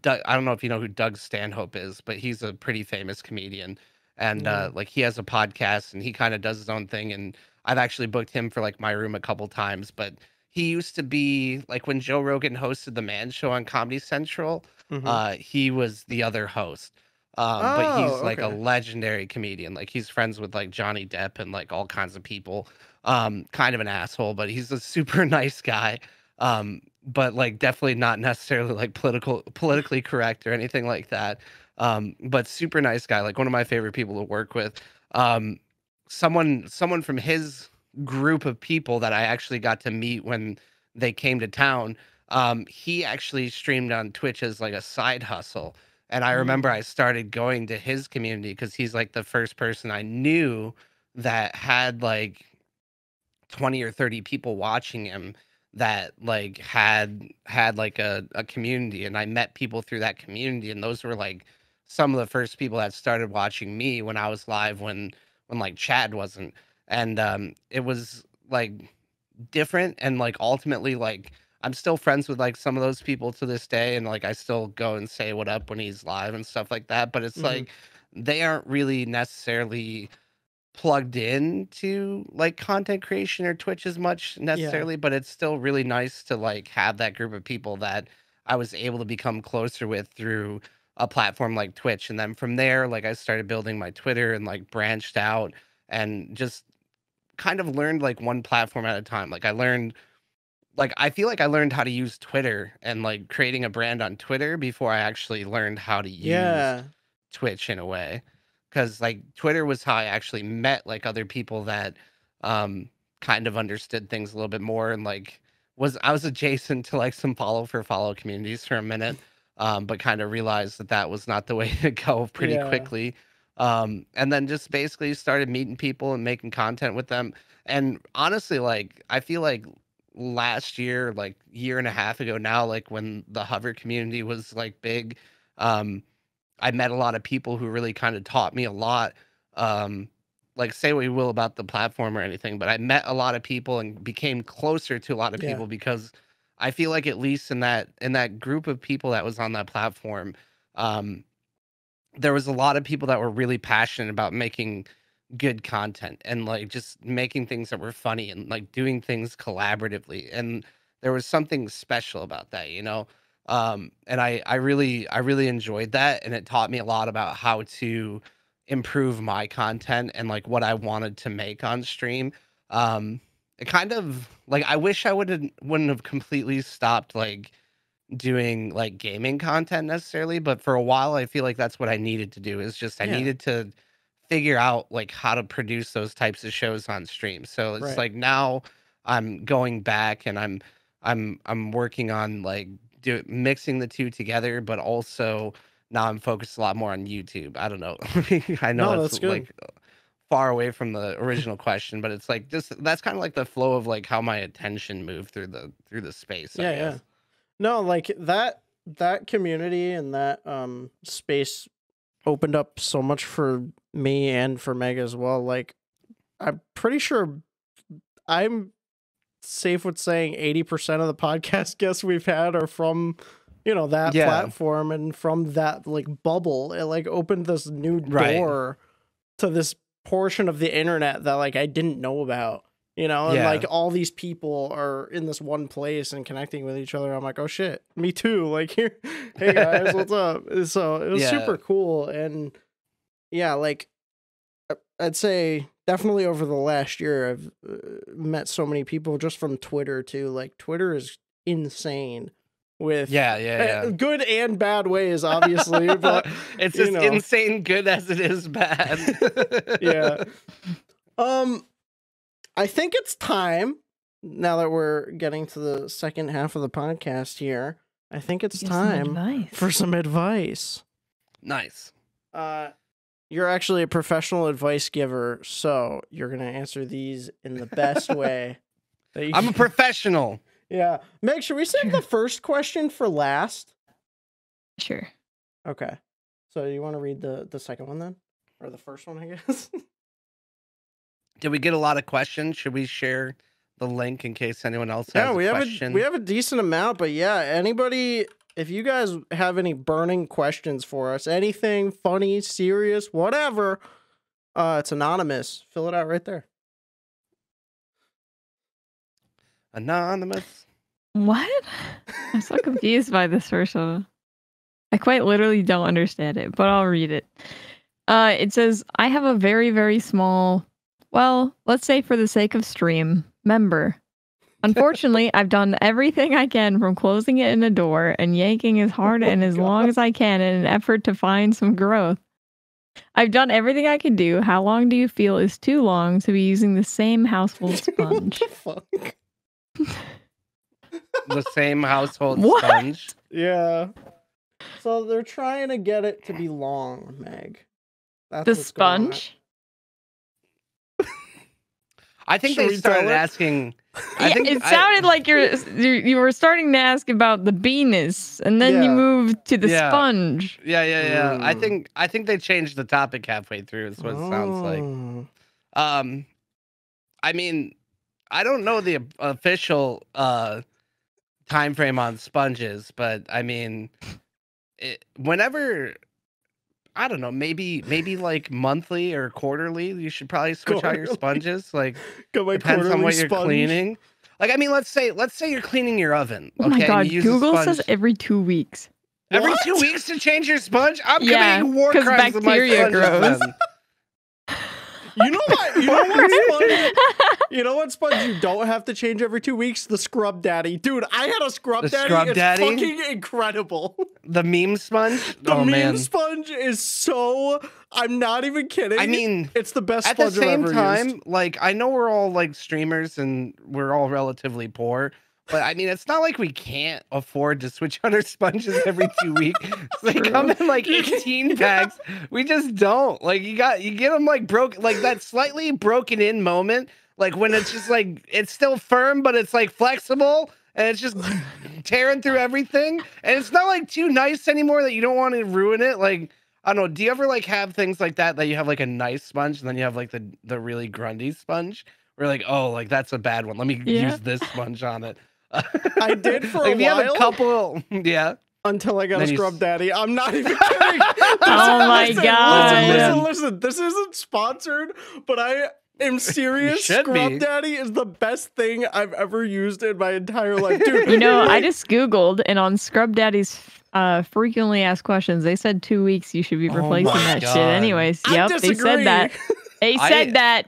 Speaker 3: don't know if you know who Doug Stanhope is, but he's a pretty famous comedian, and
Speaker 1: No.
Speaker 3: like he has a podcast and he kind of does his own thing. And I've actually booked him for like my room a couple times, but he used to be like when Joe Rogan hosted the Man Show on Comedy Central.
Speaker 1: Mm-hmm.
Speaker 3: He was the other host. But
Speaker 1: Oh,
Speaker 3: he's like a
Speaker 1: okay.
Speaker 3: legendary comedian. Like he's friends with like Johnny Depp and like all kinds of people. Kind of an asshole, but he's a super nice guy. But like definitely not necessarily like politically correct or anything like that. But super nice guy, like one of my favorite people to work with. Um, someone from his group of people that I actually got to meet when they came to town. He actually streamed on Twitch as like a side hustle. And I remember
Speaker 1: Mm.
Speaker 3: I started going to his community because he's like the first person I knew that had like 20 or 30 people watching him that like had like a community. And I met people through that community, and those were like some of the first people that started watching me when I was live when like Chad wasn't. And it was like different, and like ultimately like I'm still friends with like some of those people to this day, and like I still go and say what up when he's live and stuff like that. But it's
Speaker 1: Mm-hmm.
Speaker 3: like they aren't really necessarily plugged into like content creation or Twitch as much
Speaker 1: Yeah.
Speaker 3: necessarily, but it's still really nice to like have that group of people that I was able to become closer with through a platform like Twitch. And then from there, like I started building my Twitter and like branched out and just kind of learned like one platform at a time. Like I learned like I feel like I learned how to use Twitter and like creating a brand on Twitter before I actually learned how to use
Speaker 1: Yeah.
Speaker 3: Twitch in a way. Cause like Twitter was how I actually met like other people that um kind of understood things a little bit more, and like I was adjacent to like some follow communities for a minute, but kind of realized that that was not the way to go pretty
Speaker 1: Yeah.
Speaker 3: quickly. And then just basically started meeting people and making content with them. And honestly, like I feel like last year, like year and a half ago now, like when the hover community was like big, um, I met a lot of people who really kind of taught me a lot. Um, like say what you will about the platform or anything, but I met a lot of people and became closer to a lot of
Speaker 1: Yeah.
Speaker 3: people because I feel like at least in that group of people that was on that platform, um, there was a lot of people that were really passionate about making good content and like just making things that were funny and like doing things collaboratively. And there was something special about that, you know. And I really enjoyed that, and it taught me a lot about how to improve my content and like what I wanted to make on stream. It kind of like I wish I wouldn't have completely stopped like doing like gaming content necessarily, but for a while I feel like that's what I needed to do, is just I
Speaker 1: Yeah.
Speaker 3: needed to figure out like how to produce those types of shows on stream. So it's
Speaker 1: Right.
Speaker 3: like now I'm going back and I'm working on like mixing the two together, but also now I'm focused a lot more on YouTube. I don't know. I know
Speaker 1: No,
Speaker 3: that's
Speaker 1: that's good.
Speaker 3: like far away from the original question, but it's like just that's kind of like the flow of like how my attention moved through the space. I
Speaker 1: Yeah,
Speaker 3: guess.
Speaker 1: yeah. No, like that community and that space opened up so much for me and for Meg as well. Like, I'm pretty sure I'm safe with saying 80% of the podcast guests we've had are from, you know, that
Speaker 3: Yeah.
Speaker 1: platform and from that like bubble. It like opened this new door to this portion of the internet that like I didn't know about, you know, and
Speaker 3: Yeah.
Speaker 1: like all these people are in this one place and connecting with each other. I'm like, oh shit, me too. Like, here, hey guys, what's up? So it was
Speaker 3: Yeah.
Speaker 1: super cool. And yeah, like I'd say definitely over the last year, I've met so many people just from Twitter too. Like, Twitter is insane with
Speaker 3: Yeah.
Speaker 1: good and bad ways, obviously, but
Speaker 3: It's
Speaker 1: you
Speaker 3: just
Speaker 1: know.
Speaker 3: insane good as it is bad.
Speaker 1: Yeah. I think it's time, now that we're getting to the second half of the podcast here, I think it's
Speaker 2: Give some
Speaker 1: time
Speaker 2: advice.
Speaker 1: for some advice.
Speaker 3: Nice.
Speaker 1: You're actually a professional advice giver, so you're going to answer these in the best way. That you
Speaker 3: I'm a
Speaker 1: can.
Speaker 3: professional.
Speaker 1: Yeah. Meg, should we save the first question for last?
Speaker 2: Sure.
Speaker 1: Okay. So you want to read the second one then? Or the first one, I guess?
Speaker 3: Did we get a lot of questions? Should we share the link in case anyone else has
Speaker 1: Yeah,
Speaker 3: a question?
Speaker 1: we have a decent amount, but yeah, anybody, if you guys have any burning questions for us, anything funny, serious, whatever, it's anonymous. Fill it out right there.
Speaker 3: Anonymous.
Speaker 2: What? I'm so confused by this first one. I quite literally don't understand it, but I'll read it. It says, I have a very, very small, well, let's say for the sake of stream, member. Unfortunately, I've done everything I can from closing it in a door and yanking as hard and as long as I can in an effort to find some growth. I've done everything I can do. How long do you feel is too long to be using the same household sponge?
Speaker 1: What the fuck?
Speaker 3: The same household
Speaker 2: What?
Speaker 3: sponge.
Speaker 1: Yeah. So they're trying to get it to be long, Meg. That's
Speaker 2: The
Speaker 1: what's going on.
Speaker 2: sponge?
Speaker 3: I think
Speaker 1: Should
Speaker 3: they
Speaker 1: we tell
Speaker 3: started
Speaker 1: her?
Speaker 3: asking.
Speaker 2: It sounded like you were starting to ask about the penis, and then you
Speaker 1: Yeah.
Speaker 2: moved to the
Speaker 3: Yeah.
Speaker 2: sponge.
Speaker 3: Yeah.
Speaker 1: Mm.
Speaker 3: I think they changed the topic halfway through. Is what it sounds like.
Speaker 1: Oh.
Speaker 3: I mean, I don't know the official time frame on sponges, but I mean, whenever, I don't know, maybe like monthly or quarterly, you should probably switch out your
Speaker 1: Quarterly.
Speaker 3: sponges. Like,
Speaker 1: Got my
Speaker 3: depends on
Speaker 1: quarterly
Speaker 3: what you're
Speaker 1: sponge.
Speaker 3: cleaning. Like, I mean, let's say you're cleaning your oven.
Speaker 2: Oh
Speaker 3: Okay,
Speaker 2: my
Speaker 3: and
Speaker 2: god,
Speaker 3: you use a
Speaker 2: Google
Speaker 3: sponge
Speaker 2: says every 2 weeks.
Speaker 3: every
Speaker 1: What?
Speaker 3: 2 weeks to change your sponge. I'm
Speaker 2: Yeah,
Speaker 3: committing war
Speaker 2: 'cause
Speaker 3: crimes with my
Speaker 2: bacteria
Speaker 3: sponges.
Speaker 2: grows.
Speaker 3: Then.
Speaker 1: You know what? You know what sponge? You know what sponge you don't have to change every 2 weeks? The Scrub Daddy. Dude, I had a Scrub
Speaker 3: The
Speaker 1: Daddy.
Speaker 3: Scrub
Speaker 1: It's
Speaker 3: Daddy?
Speaker 1: fucking incredible.
Speaker 3: The meme sponge.
Speaker 1: The
Speaker 3: Oh
Speaker 1: meme
Speaker 3: man.
Speaker 1: sponge is so. I'm not even kidding.
Speaker 3: I mean,
Speaker 1: it's the best
Speaker 3: at the
Speaker 1: sponge I've
Speaker 3: same
Speaker 1: ever
Speaker 3: time,
Speaker 1: used.
Speaker 3: like, I know we're all like streamers and we're all relatively poor, but I mean, it's not like we can't afford to switch out our sponges every 2 weeks. They come in like 18 packs. We just don't. Like, you get them like broke, like that slightly broken in moment, like when it's just like it's still firm, but it's like flexible and it's just tearing through everything. And it's not like too nice anymore that you don't want to ruin it. Like, I don't know. Do you ever like have things like that you have like a nice sponge and then you have like the really grungy sponge? Where like, oh, like that's a bad one. Let me
Speaker 2: Yeah.
Speaker 3: use this sponge on it.
Speaker 1: I did for
Speaker 3: like,
Speaker 1: a
Speaker 3: if you have a
Speaker 1: while.
Speaker 3: couple, yeah.
Speaker 1: Until I got
Speaker 3: Then
Speaker 1: a
Speaker 3: you
Speaker 1: Scrub
Speaker 3: s-
Speaker 1: Daddy. I'm not even kidding.
Speaker 2: Oh my God.
Speaker 1: Listen. This isn't sponsored, but I am serious.
Speaker 3: should
Speaker 1: Scrub
Speaker 3: be.
Speaker 1: Daddy is the best thing I've ever used in my entire life. Dude,
Speaker 2: You know, I
Speaker 1: like,
Speaker 2: just Googled, and on Scrub Daddy's frequently asked questions, they said 2 weeks you should be
Speaker 3: Oh
Speaker 2: replacing
Speaker 3: my
Speaker 2: that shit.
Speaker 3: God.
Speaker 2: Anyways,
Speaker 1: I
Speaker 2: yep, they said that. They
Speaker 3: I-
Speaker 2: said that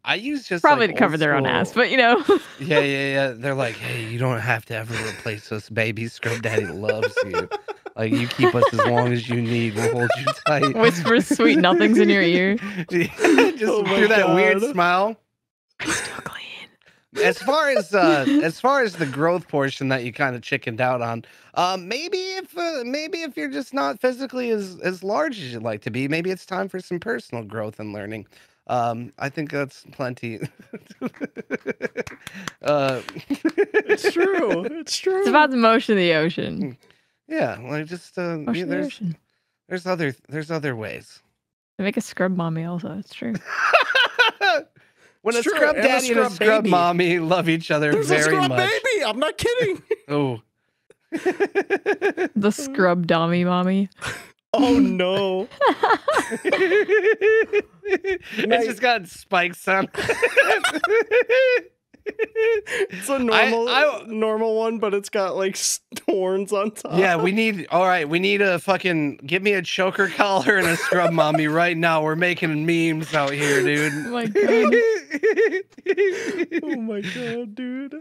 Speaker 3: I use just
Speaker 2: probably
Speaker 3: like,
Speaker 2: to cover
Speaker 3: old
Speaker 2: their own
Speaker 3: school-
Speaker 2: ass, but you know.
Speaker 3: Yeah. They're like, hey, you don't have to ever replace us, baby. Scrub Daddy loves you. Like, you keep us as long as you need. We'll hold you tight.
Speaker 2: Whisper sweet nothings in your ear.
Speaker 3: Just
Speaker 1: Oh my
Speaker 3: through that weird
Speaker 1: God.
Speaker 3: smile.
Speaker 2: Still clean.
Speaker 3: As far as the growth portion that you kind of chickened out on, maybe if you're just not physically as large as you'd like to be, maybe it's time for some personal growth and learning. I think that's plenty.
Speaker 1: It's true. It's true.
Speaker 2: It's about the motion of the ocean.
Speaker 3: Yeah, like just
Speaker 2: Motion of the ocean.
Speaker 3: there's other ways.
Speaker 2: They make a scrub mommy also. It's true.
Speaker 3: When
Speaker 1: It's
Speaker 3: a
Speaker 1: true,
Speaker 3: scrub
Speaker 1: and a
Speaker 3: daddy and a
Speaker 1: scrub
Speaker 3: scrub
Speaker 1: baby.
Speaker 3: mommy love each other
Speaker 1: There's a
Speaker 3: very
Speaker 1: scrub
Speaker 3: much.
Speaker 1: baby. I'm not kidding.
Speaker 3: Oh.
Speaker 2: The scrub dummy mommy.
Speaker 1: Oh no.
Speaker 3: It's just got spikes on.
Speaker 1: It's a normal one, but it's got like horns on top.
Speaker 3: Yeah, we need a fucking give me a choker collar and a scrub mommy right now. We're making memes out here, dude.
Speaker 2: Oh my god.
Speaker 1: Oh my god, dude.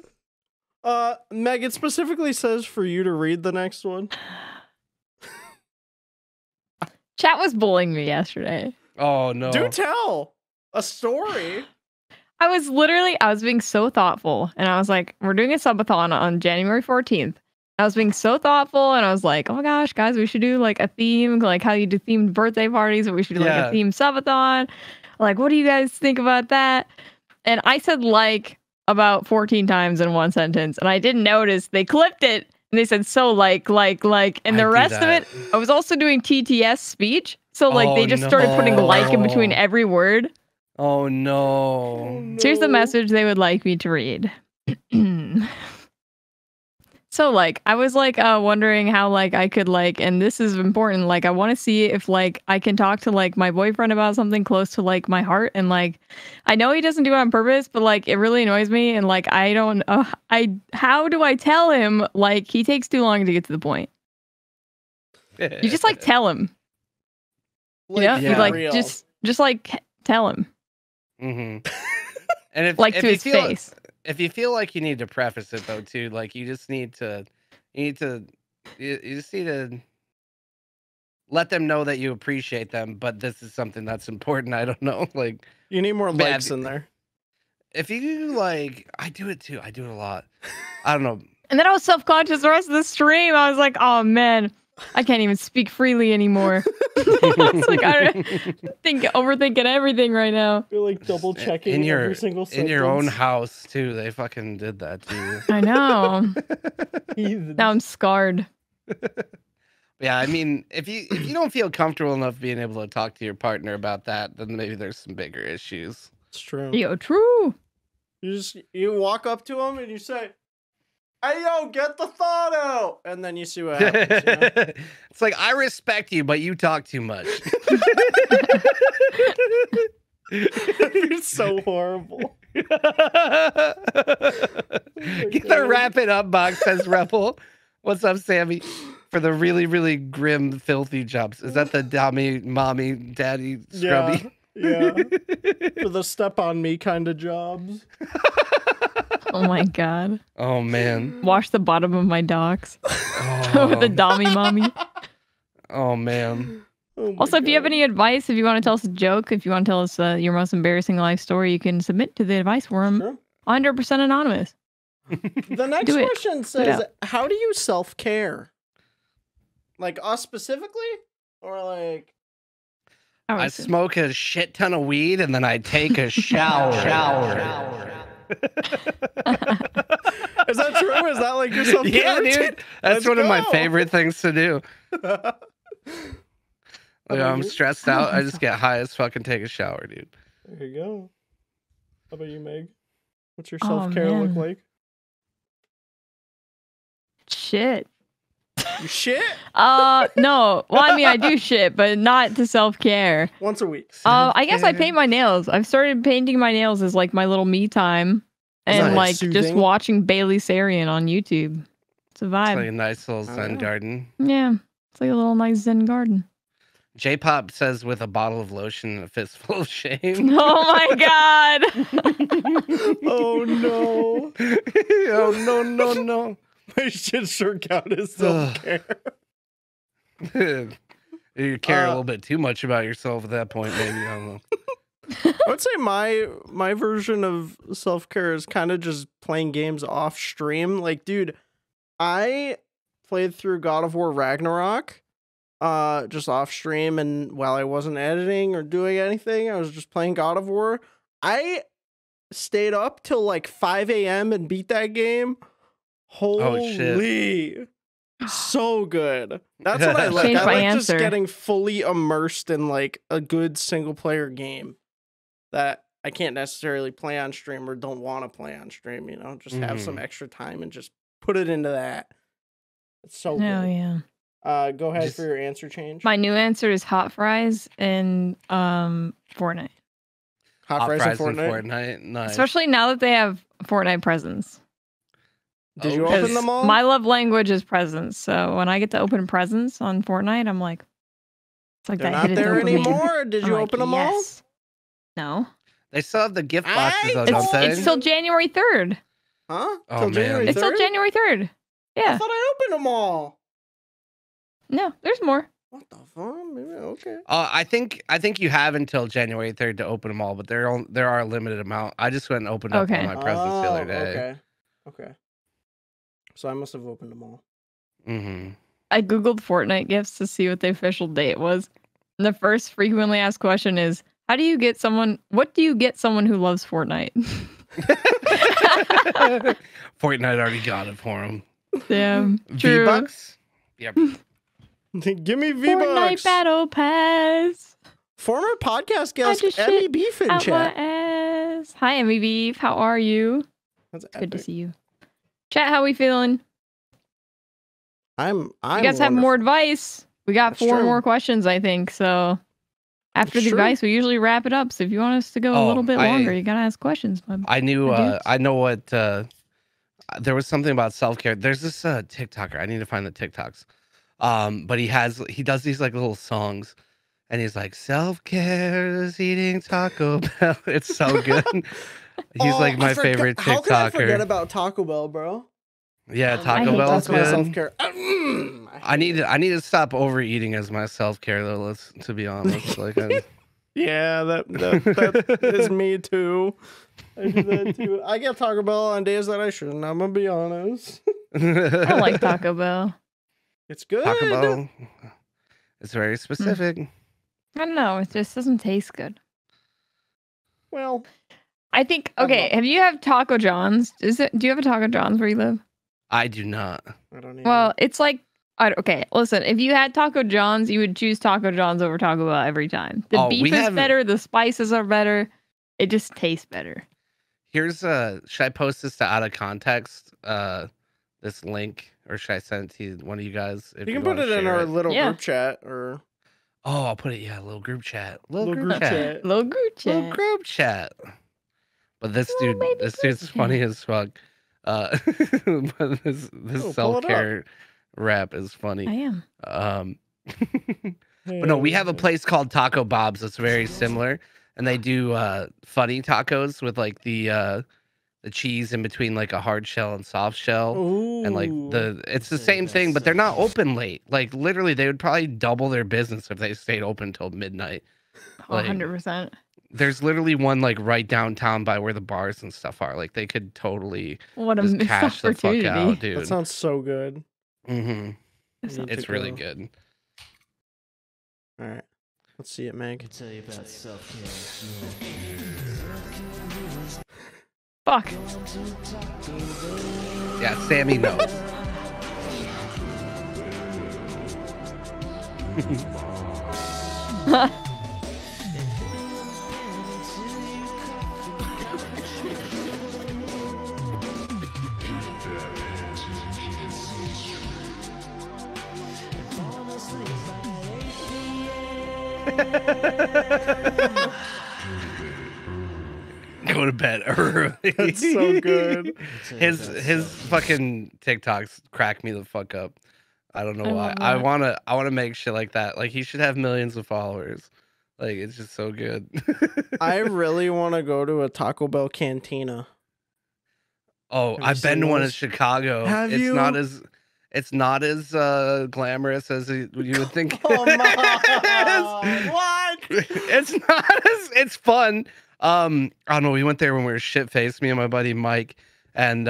Speaker 1: Meg, it specifically says for you to read the next one.
Speaker 2: Chat was bullying me yesterday.
Speaker 3: Oh no.
Speaker 1: Do tell a story.
Speaker 2: I was being so thoughtful, and I was like, we're doing a subathon on January 14th. I was being so thoughtful, and I was like, oh my gosh, guys, we should do like a theme, like how you do themed birthday parties, or we should do like a themed subathon. Like, what do you guys think about that? And I said like about 14 times in one sentence, and I didn't notice they clipped it, and they said so like, and the rest of it, I was also doing TTS speech, so like they just started putting like in between every word.
Speaker 3: Oh no.
Speaker 2: So here's the message they would like me to read. So like I was like wondering how like I could like, and this is important, like I want to see if like I can talk to like my boyfriend about something close to like my heart, and like I know he doesn't do it on purpose, but like it really annoys me, and like I don't how do I tell him like he takes too long to get to the point? You just like tell him. You know? You like just like tell him.
Speaker 3: Mm-hmm. And if
Speaker 2: like
Speaker 3: if
Speaker 2: to
Speaker 3: you
Speaker 2: his
Speaker 3: feel,
Speaker 2: face.
Speaker 3: If you feel like you need to preface it though too, like you just need to let them know that you appreciate them, but this is something that's important. I don't know, like
Speaker 1: you need more likes in there.
Speaker 3: If you like, I do it too. I do it a lot. I don't know.
Speaker 2: And then I was self-conscious the rest of the stream. I was like, oh man, I can't even speak freely anymore. I was like, overthinking everything right now.
Speaker 1: You're like double checking every single sentence.
Speaker 3: In your own house too. They fucking did that to you.
Speaker 2: I know. Now I'm scarred.
Speaker 3: Yeah, I mean, if you don't feel comfortable enough being able to talk to your partner about that, then maybe there's some bigger issues.
Speaker 1: It's true.
Speaker 2: Yo, true.
Speaker 1: You walk up to him and you say, "Hey, yo, get the thought out," and then you see what happens. You know?
Speaker 3: It's like, I respect you, but you talk too much.
Speaker 1: You're so horrible.
Speaker 3: Get the wrap it up box, says Rebel. What's up, Sammy? For the really, really grim, filthy jobs. Is that the dummy, mommy, daddy, scrubby?
Speaker 1: Yeah. For the step on me kind of jobs.
Speaker 2: Oh my god.
Speaker 3: Oh man.
Speaker 2: Wash the bottom of my docks. With the dommy mommy.
Speaker 3: Oh man.
Speaker 1: Oh
Speaker 2: Also, if you have any advice, if you want to tell us a joke, if you want to tell us your most embarrassing life story, you can submit to the advice forum.
Speaker 1: Sure.
Speaker 2: 100% anonymous.
Speaker 1: The next question says, how do you self-care? Like us specifically? Or like...
Speaker 3: I smoke a shit ton of weed and then I take a shower.
Speaker 1: Is that true? Is that like your self-care?
Speaker 3: Yeah, dude. That's one of my favorite things to do. Like, I'm stressed out. I just get high as fuck and take a shower, dude.
Speaker 1: There you go. How about you, Meg? What's your self-care look like?
Speaker 2: Shit.
Speaker 1: You shit?
Speaker 2: No. Well, I mean, I do shit, but not to self-care.
Speaker 1: Once a week.
Speaker 2: I guess I paint my nails. I've started painting my nails as like my little me time. And like just watching Bailey Sarian on YouTube. It's a vibe.
Speaker 3: It's like a nice little zen garden.
Speaker 2: Yeah. It's like a little nice zen garden.
Speaker 3: J-Pop says with a bottle of lotion and a fistful of shame.
Speaker 2: Oh my god.
Speaker 1: Oh no.
Speaker 3: Oh no.
Speaker 1: My shit sure count as self-care.
Speaker 3: You care a little bit too much about yourself at that point, maybe. I don't know.
Speaker 1: I would say my version of self-care is kind of just playing games off stream. Like, dude, I played through God of War Ragnarok just off stream, and while I wasn't editing or doing anything, I was just playing God of War. I stayed up till like 5 a.m. and beat that game. Holy
Speaker 3: shit.
Speaker 1: So good. That's what I like.
Speaker 2: Change
Speaker 1: I
Speaker 2: my
Speaker 1: like
Speaker 2: answer.
Speaker 1: just getting fully immersed in like a good single player game that I can't necessarily play on stream or don't want to play on stream, you know, just have some extra time and just put it into that. It's so
Speaker 2: Oh,
Speaker 1: good.
Speaker 2: yeah.
Speaker 1: Go ahead
Speaker 3: Just-
Speaker 1: for your answer change.
Speaker 2: My new answer is hot fries and Fortnite.
Speaker 1: Hot fries and Fortnite.
Speaker 3: Fortnite. Nice.
Speaker 2: Especially now that they have Fortnite presents.
Speaker 1: Did you
Speaker 3: Okay.
Speaker 1: open them all?
Speaker 2: My love language is presents. So when I get to open presents on Fortnite, I'm like, it's like
Speaker 1: They're
Speaker 2: that
Speaker 1: not
Speaker 2: hidden
Speaker 1: there
Speaker 2: dopamine.
Speaker 1: anymore. Did
Speaker 2: I'm
Speaker 1: you
Speaker 2: like,
Speaker 1: open them
Speaker 2: yes. No.
Speaker 3: They still have the gift boxes, though,
Speaker 1: I
Speaker 3: don't
Speaker 1: told
Speaker 3: they?
Speaker 2: It's till January 3rd.
Speaker 1: all? Huh?
Speaker 3: Oh,
Speaker 1: Till
Speaker 3: man.
Speaker 1: January
Speaker 2: It's till
Speaker 1: 3rd?
Speaker 2: January 3rd.
Speaker 1: I
Speaker 2: Yeah.
Speaker 1: thought I opened them all.
Speaker 2: No, there's more.
Speaker 1: What the fuck? Maybe, okay.
Speaker 3: I think you have until January 3rd to open them all, but there are a limited amount. I just went and opened up
Speaker 2: Okay.
Speaker 3: all my presents the other day.
Speaker 1: Okay. Okay. So I must have opened them all.
Speaker 3: Mm-hmm.
Speaker 2: I googled Fortnite gifts to see what the official date was. And the first frequently asked question is, what do you get someone who loves Fortnite?
Speaker 3: Fortnite already got it for him.
Speaker 2: Damn. True.
Speaker 3: V-Bucks? Yep.
Speaker 1: Give me
Speaker 2: Fortnite
Speaker 1: V-Bucks.
Speaker 2: Battle Pass.
Speaker 1: Former podcast guest
Speaker 2: just
Speaker 1: Emmy
Speaker 2: shit
Speaker 1: Beef in
Speaker 2: Out my
Speaker 1: chat.
Speaker 2: ass. Hi, Emmy Beef. How are you?
Speaker 1: That's
Speaker 2: Good to
Speaker 1: epic.
Speaker 2: see you. Chat, how we feeling?
Speaker 1: I'm
Speaker 2: You guys have more advice. We got
Speaker 1: That's
Speaker 2: 4
Speaker 1: true.
Speaker 2: more questions, I think. So after
Speaker 1: That's
Speaker 2: the
Speaker 1: true.
Speaker 2: advice, we usually wrap it up. So if you want us to go a
Speaker 3: Oh,
Speaker 2: little bit
Speaker 3: I-
Speaker 2: longer, you gotta ask questions. bud.
Speaker 3: I knew.
Speaker 2: dudes.
Speaker 3: I know what. There was something about self care. There's this TikToker. I need to find the TikToks. But he does these like little songs, and he's like, self care is eating Taco Bell. It's so good. He's like my favorite TikToker.
Speaker 1: How could I forget about Taco Bell, bro?
Speaker 3: Yeah,
Speaker 2: I
Speaker 3: Taco
Speaker 2: hate
Speaker 3: Bell's
Speaker 1: That's my
Speaker 3: good.
Speaker 1: self-care.
Speaker 3: I need to stop overeating as my self care though. To be honest, like
Speaker 1: Yeah, that is me too. I do that too. I get Taco Bell on days that I shouldn't. I'm gonna be honest.
Speaker 2: I like Taco Bell.
Speaker 1: It's good.
Speaker 3: Taco Bell. It's very specific.
Speaker 2: I don't know. It just doesn't taste good.
Speaker 1: Well,
Speaker 2: I think.
Speaker 1: I
Speaker 2: Okay,
Speaker 1: love-
Speaker 2: have you have Taco John's? Do you have a Taco John's where you live?
Speaker 3: I do not.
Speaker 1: I don't even.
Speaker 2: Well, it's like. Okay, listen. If you had Taco John's, you would choose Taco John's over Taco Bell every time. The
Speaker 3: Oh,
Speaker 2: beef
Speaker 3: we
Speaker 2: is
Speaker 3: have-
Speaker 2: better. The spices are better. It just tastes better.
Speaker 3: Here's should I post this to out of context? This link, or should I send it to one of you guys? If
Speaker 1: you can put
Speaker 3: wanna
Speaker 1: it in
Speaker 3: share
Speaker 1: our
Speaker 3: it?
Speaker 1: little
Speaker 2: Yeah.
Speaker 1: group chat or
Speaker 3: Oh, I'll put it. Yeah, little group chat. Little
Speaker 1: little
Speaker 3: group chat.
Speaker 2: Little group
Speaker 3: Little
Speaker 2: chat.
Speaker 3: group chat. But this
Speaker 2: Little baby
Speaker 3: this
Speaker 2: group
Speaker 3: dude's funny as fuck. But this
Speaker 1: pull it up.
Speaker 3: self care rap is
Speaker 2: I
Speaker 3: funny.
Speaker 2: am.
Speaker 3: But no, we have a place called Taco Bob's that's very similar, and they do funny tacos with like the cheese in between like a hard shell and soft shell. And like it's the same thing, but they're not open late. Like literally, they would probably double their business if they stayed open till midnight. Like,
Speaker 2: 100%.
Speaker 3: There's literally one like right downtown by where the bars and stuff are. Like they could totally
Speaker 2: What a
Speaker 3: just
Speaker 2: missed
Speaker 3: cash the fuck
Speaker 2: opportunity.
Speaker 3: out, dude.
Speaker 1: That sounds so good.
Speaker 3: Hmm
Speaker 1: I need
Speaker 3: It's
Speaker 1: to
Speaker 3: really
Speaker 1: go.
Speaker 3: good.
Speaker 1: All right, let's see it, Meg.
Speaker 5: Tell you about self-care.
Speaker 2: Fuck.
Speaker 3: Yeah, Sammy knows. Go to bed early.
Speaker 1: That's so good.
Speaker 3: His fucking TikToks crack me the fuck up. I don't know
Speaker 2: I
Speaker 3: why.
Speaker 2: love that.
Speaker 3: I wanna make shit like that. Like he should have millions of followers. Like it's just so good.
Speaker 1: I really want to go to a Taco Bell cantina.
Speaker 3: Oh,
Speaker 1: Have you
Speaker 3: I've been
Speaker 1: seen
Speaker 3: to one in
Speaker 1: those?
Speaker 3: Chicago.
Speaker 1: Have
Speaker 3: it's
Speaker 1: you?
Speaker 3: it's not as glamorous as you would think.
Speaker 1: Oh
Speaker 3: it
Speaker 1: my!
Speaker 3: is.
Speaker 1: What?
Speaker 3: It's not as it's fun. I don't know. We went there when we were shit faced, me and my buddy Mike, and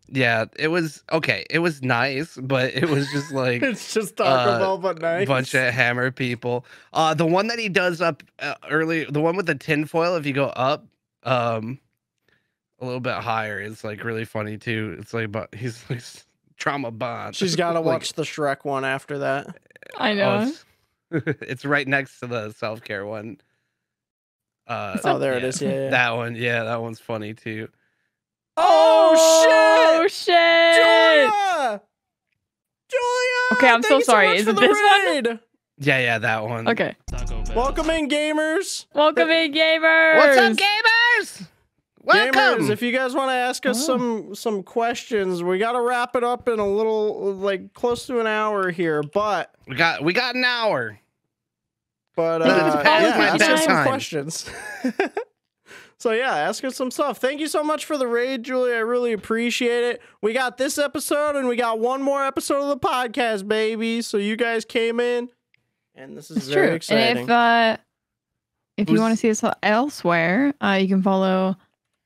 Speaker 3: yeah, it was okay. It was nice, but it was just like
Speaker 1: It's just Taco Bell, but nice.
Speaker 3: bunch of hammer people. The one that he does up early, the one with the tinfoil. If you go up, a little bit higher, is like really funny too. It's like, but he's like trauma bond.
Speaker 1: She's got to
Speaker 3: Like,
Speaker 1: watch the Shrek one after that.
Speaker 2: I know.
Speaker 3: it's right next to the self-care one.
Speaker 1: Oh, there it is. Yeah.
Speaker 3: That one. Yeah, that one's funny too.
Speaker 1: Oh,
Speaker 2: shit!
Speaker 1: Julia!
Speaker 2: Okay, I'm so
Speaker 1: thank you
Speaker 2: sorry.
Speaker 1: much
Speaker 2: Is
Speaker 1: for
Speaker 2: it
Speaker 1: the
Speaker 2: this one?
Speaker 1: raid.
Speaker 3: Yeah, that one.
Speaker 2: Okay.
Speaker 1: Welcome in, gamers.
Speaker 2: Welcome in, gamers.
Speaker 3: What's up, gamers? Welcome.
Speaker 1: Gamers, if you guys want to ask us some questions, we got to wrap it up in a little, like, close to an hour here, but
Speaker 3: we got an hour.
Speaker 1: But
Speaker 2: It's past my
Speaker 1: ask us some
Speaker 3: bedtime.
Speaker 1: questions. So yeah, ask us some stuff. Thank you so much for the raid, Julie. I really appreciate it. We got this episode, and we got one more episode of the podcast, baby. So you guys came in, and this is
Speaker 2: It's
Speaker 1: very
Speaker 2: true.
Speaker 1: exciting.
Speaker 2: And if you want to see us elsewhere, you can follow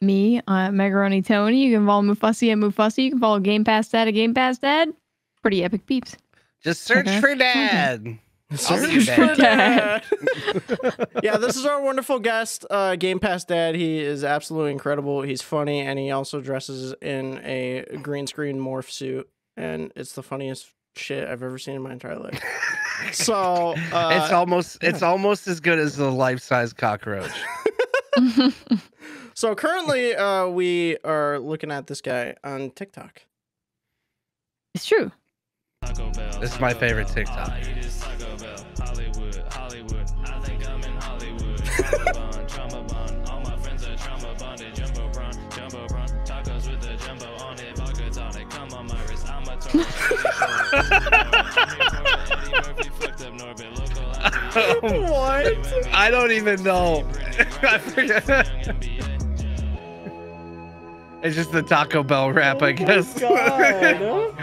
Speaker 2: me, Megaroni Tony. You can follow Mufussy and Mufussy. You can follow GamePassDad at GamePassDad. Pretty epic peeps.
Speaker 3: Just search
Speaker 2: Okay.
Speaker 3: for Dad. I'll be
Speaker 1: Search
Speaker 3: your
Speaker 1: for
Speaker 3: dad.
Speaker 1: Dad. Yeah, this is our wonderful guest, GamePassDad. He is absolutely incredible. He's funny, and he also dresses in a green screen morph suit, and it's the funniest shit I've ever seen in my entire life. So
Speaker 3: it's almost as good as the life-size cockroach.
Speaker 1: So currently, we are looking at this guy on TikTok.
Speaker 2: It's true.
Speaker 3: This is my favorite TikTok.
Speaker 1: What?
Speaker 3: I don't even know. I forget. It's just the Taco Bell rap, I guess.
Speaker 1: God.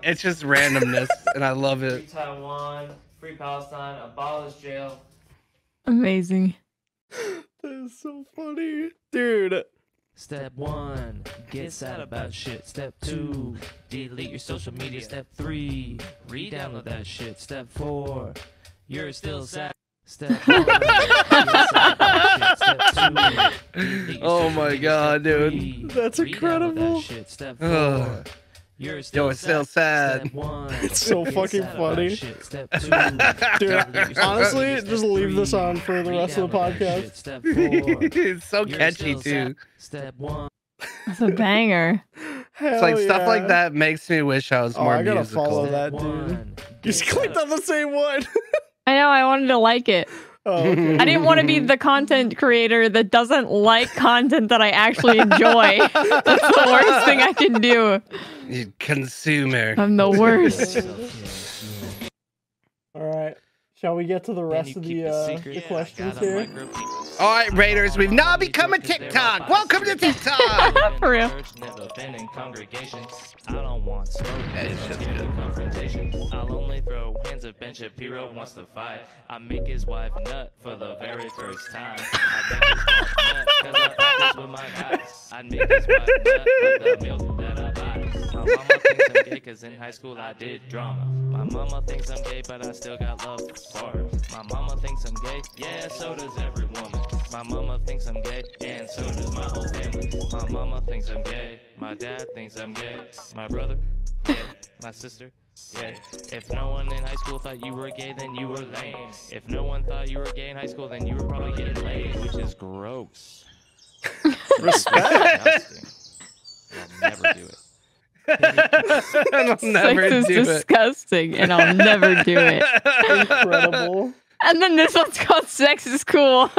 Speaker 3: It's just randomness, and I love
Speaker 5: Free
Speaker 3: it.
Speaker 5: Taiwan, free Palestine, abolish jail.
Speaker 2: Amazing.
Speaker 1: That is so funny. Dude.
Speaker 5: Step 1, get sad about shit. Step 2, delete your social media. Step 3, re-download that shit. Step 4, you're still sad. Step 1, get sad about shit. Step 2, delete your
Speaker 3: Oh
Speaker 5: social
Speaker 3: my
Speaker 5: media.
Speaker 3: God,
Speaker 5: Step
Speaker 3: dude.
Speaker 5: 3,
Speaker 1: That's
Speaker 5: re-download
Speaker 1: incredible.
Speaker 5: that shit. Step 4,
Speaker 3: Ugh.
Speaker 5: you're still
Speaker 3: Yo, it's still sad.
Speaker 5: Step 1,
Speaker 1: It's so
Speaker 5: get
Speaker 1: fucking
Speaker 5: sad about
Speaker 1: funny.
Speaker 5: shit. Step 2,
Speaker 1: Dude,
Speaker 5: delete your social
Speaker 1: honestly,
Speaker 5: media.
Speaker 1: just
Speaker 5: Step
Speaker 1: leave this
Speaker 5: 3,
Speaker 1: on for the rest of the
Speaker 5: re-download that
Speaker 1: podcast.
Speaker 5: shit. Step 4,
Speaker 3: It's so
Speaker 5: you're
Speaker 3: catchy
Speaker 5: still
Speaker 3: too.
Speaker 5: sad. Step 1.
Speaker 2: That's a banger.
Speaker 3: It's like stuff like that makes me wish I was
Speaker 1: Oh,
Speaker 3: more
Speaker 1: I gotta
Speaker 3: musical.
Speaker 1: follow that, dude. You just clicked on the same one.
Speaker 2: I know. I wanted to like it.
Speaker 1: Oh, okay.
Speaker 2: I didn't want to be the content creator that doesn't like content that I actually enjoy. That's the worst thing I can do.
Speaker 3: You consumer.
Speaker 2: I'm the worst.
Speaker 1: All right. Shall we get to the rest of the questions here?
Speaker 3: All right, Raiders, we've now become a TikTok. Welcome to TikTok.
Speaker 2: For real.
Speaker 5: I don't want smoke.
Speaker 3: That is just
Speaker 5: Give me
Speaker 3: good.
Speaker 5: confrontation. I'll only throw hands if Ben Shapiro wants to fight. I make his wife nut for the very first time. I make his wife nut 'cause I practice with my guys. I make his wife nut with the milk that I buy. My mama thinks I'm gay 'cause in high school I did drama. My mama thinks I'm gay, but I still got love for her. My mama thinks I'm gay, yeah, so does every woman. My mama thinks I'm gay, and so does my whole family. My mama thinks I'm gay, my dad thinks I'm gay, my brother, yeah, my sister, yeah. If no one in high school thought you were gay, then you were lame. If no one thought you were gay in high school, then you were probably getting laid, which is gross.
Speaker 1: Respect.
Speaker 5: Disgusting. I'll never do it.
Speaker 3: I'll never
Speaker 2: Sex is
Speaker 3: do it.
Speaker 2: disgusting, and I'll never do it.
Speaker 1: Incredible.
Speaker 2: And then this one's called Sex is Cool.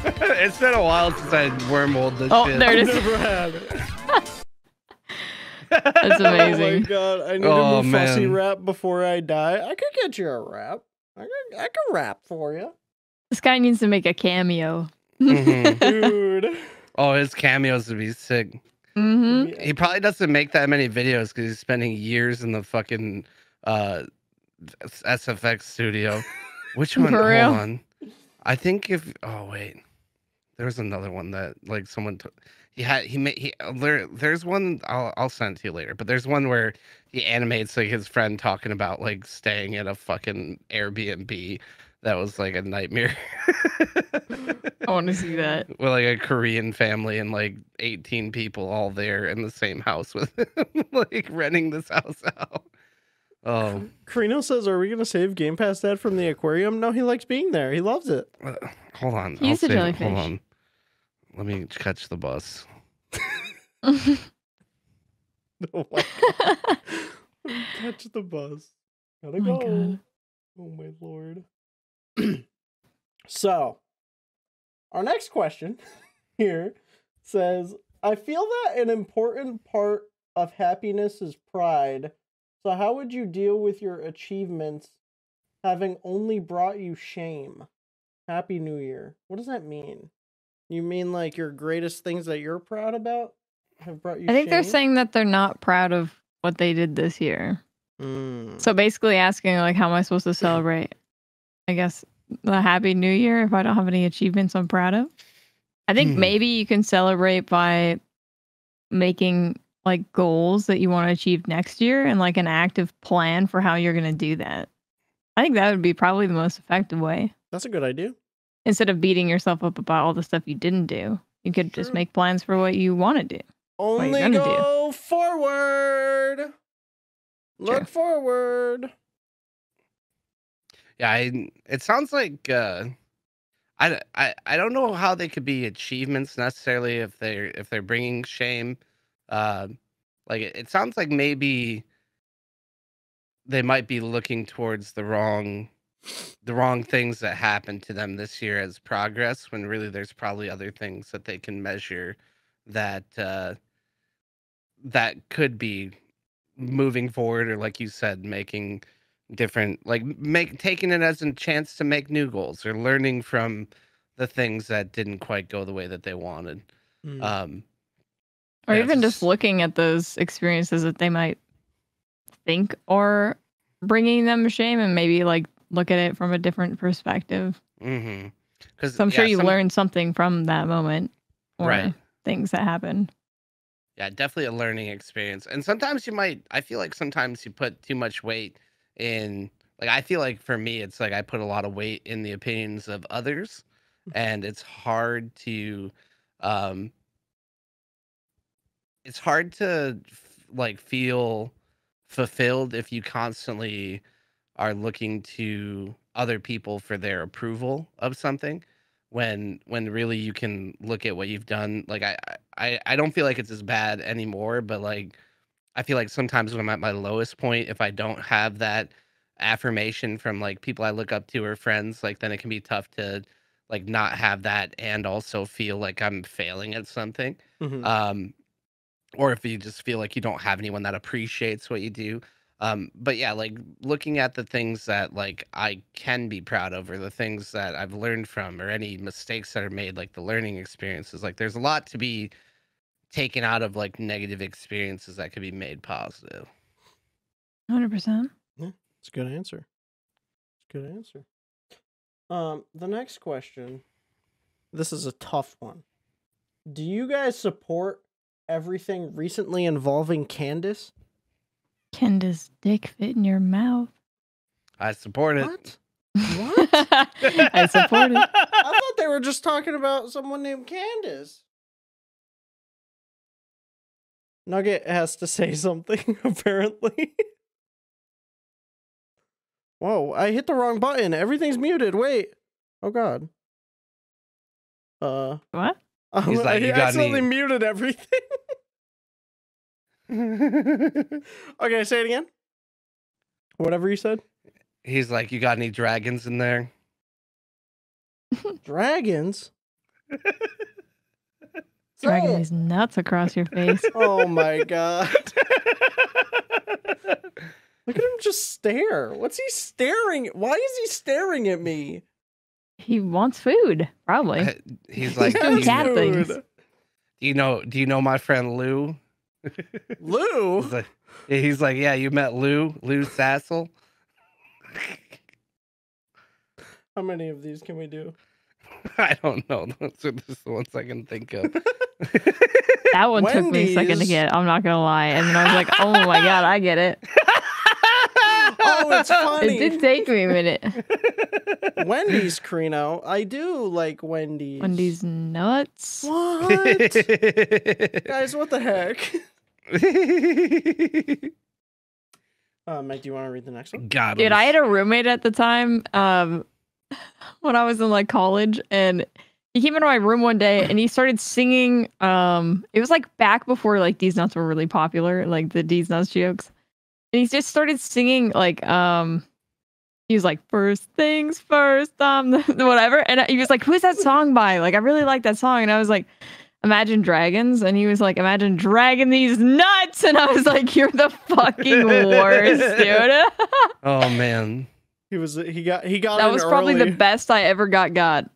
Speaker 3: It's been a while since I wormholed this
Speaker 2: Oh,
Speaker 3: shit.
Speaker 2: there it is.
Speaker 1: Never had it.
Speaker 2: That's
Speaker 1: Oh my
Speaker 2: amazing.
Speaker 1: god, I need
Speaker 3: Oh,
Speaker 1: a Mufussy
Speaker 3: man.
Speaker 1: rap before I die. I could get you a rap. I could rap for you.
Speaker 2: This guy needs to make a cameo.
Speaker 3: Mhm.
Speaker 1: Dude.
Speaker 3: Oh, his cameos would be sick.
Speaker 2: Mm-hmm.
Speaker 3: He probably doesn't make that many videos because he's spending years in the fucking SFX studio. Which one?
Speaker 2: For real?
Speaker 3: Hold on. I think if wait, there's another one that like someone there's one I'll send it to you later, but there's one where he animates like his friend talking about like staying at a fucking Airbnb that was like a nightmare.
Speaker 2: I want to see that.
Speaker 3: With like a Korean family and like 18 people all there in the same house with him, like renting this house out. Oh,
Speaker 1: Carino says, "Are we gonna save GamePassDad from the aquarium?" No, he likes being there. He loves it.
Speaker 3: hold on.
Speaker 2: He's a
Speaker 3: Hold
Speaker 2: jellyfish.
Speaker 3: on. Let me catch the bus.
Speaker 1: Oh my God. Catch the bus. Gotta
Speaker 2: Oh my
Speaker 1: go.
Speaker 2: God.
Speaker 1: Oh my Lord. So, our next question here says, I feel that an important part of happiness is pride. So how would you deal with your achievements having only brought you shame? Happy New Year. What does that mean? You mean like your greatest things that you're proud about have brought you shame?
Speaker 2: I think they're saying that they're not proud of what they did this year. So basically asking like, how am I supposed to celebrate? I guess the Happy New Year if I don't have any achievements I'm proud of. I think maybe you can celebrate by making like goals that you want to achieve next year and like an active plan for how you're going to do that. I think that would be probably the most effective way.
Speaker 1: That's a good idea.
Speaker 2: Instead of beating yourself up about all the stuff you didn't do, you could just make plans for what you want to do.
Speaker 1: Only
Speaker 2: gonna
Speaker 1: go forward. Look forward.
Speaker 3: Yeah, it sounds like I don't know how they could be achievements necessarily if they're bringing shame. Like it sounds like maybe they might be looking towards the wrong things that happened to them this year as progress, when really there's probably other things that they can measure that that could be moving forward, or like you said, making different, like taking it as a chance to make new goals or learning from the things that didn't quite go the way that they wanted.
Speaker 2: Or
Speaker 3: Yeah,
Speaker 2: even just looking at those experiences that they might think are bringing them shame and maybe like look at it from a different perspective.
Speaker 3: Because
Speaker 2: So I'm sure you learned something from that moment or things that happened.
Speaker 3: Yeah, definitely a learning experience. And sometimes I feel like sometimes you put too much weight in, like, I feel like for me, it's like I put a lot of weight in the opinions of others, and um, it's hard to like feel fulfilled if you constantly are looking to other people for their approval of something, when really you can look at what you've done. Like I don't feel like it's as bad anymore, but like I feel like sometimes when I'm at my lowest point, if I don't have that affirmation from like people I look up to or friends, like then it can be tough to like not have that and also feel like I'm failing at something. Or if you just feel like you don't have anyone that appreciates what you do. But yeah, like looking at the things that like I can be proud of, or the things that I've learned from, or any mistakes that are made, like the learning experiences. Like there's a lot to be taken out of like negative experiences that could be made positive.
Speaker 2: 100%.
Speaker 1: Yeah, it's a good answer. It's a good answer. The next question. This is a tough one. Do you guys support everything recently involving Candace?
Speaker 2: Candace's dick fit in your mouth.
Speaker 3: I support it.
Speaker 1: What? What?
Speaker 2: I support it.
Speaker 1: I thought they were just talking about someone named Candace. Nugget has to say something, apparently. Whoa, I hit the wrong button. Everything's muted. Wait. Oh, God.
Speaker 2: What?
Speaker 3: He's like,
Speaker 1: I
Speaker 3: "You got
Speaker 1: accidentally
Speaker 3: any-"
Speaker 1: muted everything. Okay, say it again. Whatever you said.
Speaker 3: He's like, "You got any dragons in there?"
Speaker 1: Dragons?
Speaker 2: Dragging
Speaker 1: Say it.
Speaker 2: these nuts across your face.
Speaker 1: Oh my God. Look at him just stare. What's he staring? Why is he staring at me?
Speaker 2: He wants food, probably.
Speaker 3: He's like,
Speaker 2: Doing cat
Speaker 3: do
Speaker 2: things.
Speaker 3: Do you know my friend Lou?
Speaker 1: Lou.
Speaker 3: He's like, yeah, you met Lou Sassel.
Speaker 1: How many of these can we do?
Speaker 3: I don't know. Those are just the ones I can think of.
Speaker 2: That one took me a second to
Speaker 1: Wendy's.
Speaker 2: get. I'm not gonna lie, and then I was like, oh my god, I get it.
Speaker 1: Oh, it's funny.
Speaker 2: It did take me a minute.
Speaker 1: Wendy's, Carino. I do like Wendy's.
Speaker 2: Wendy's nuts.
Speaker 1: What? Guys, what the heck? Meg, do you want to read the next one?
Speaker 3: God,
Speaker 2: Dude, I had a roommate at the time, when I was in like college, and he came into my room one day and he started singing. It was like back before like D's Nuts were really popular, like the D's Nuts jokes. And he just started singing like he was like, first things first, whatever. And he was like, who's that song by? Like, I really like that song. And I was like, Imagine Dragons. And he was like, Imagine dragging these nuts. And I was like, you're the fucking worst, dude.
Speaker 3: Oh man.
Speaker 1: He got
Speaker 2: That was probably the best I ever got.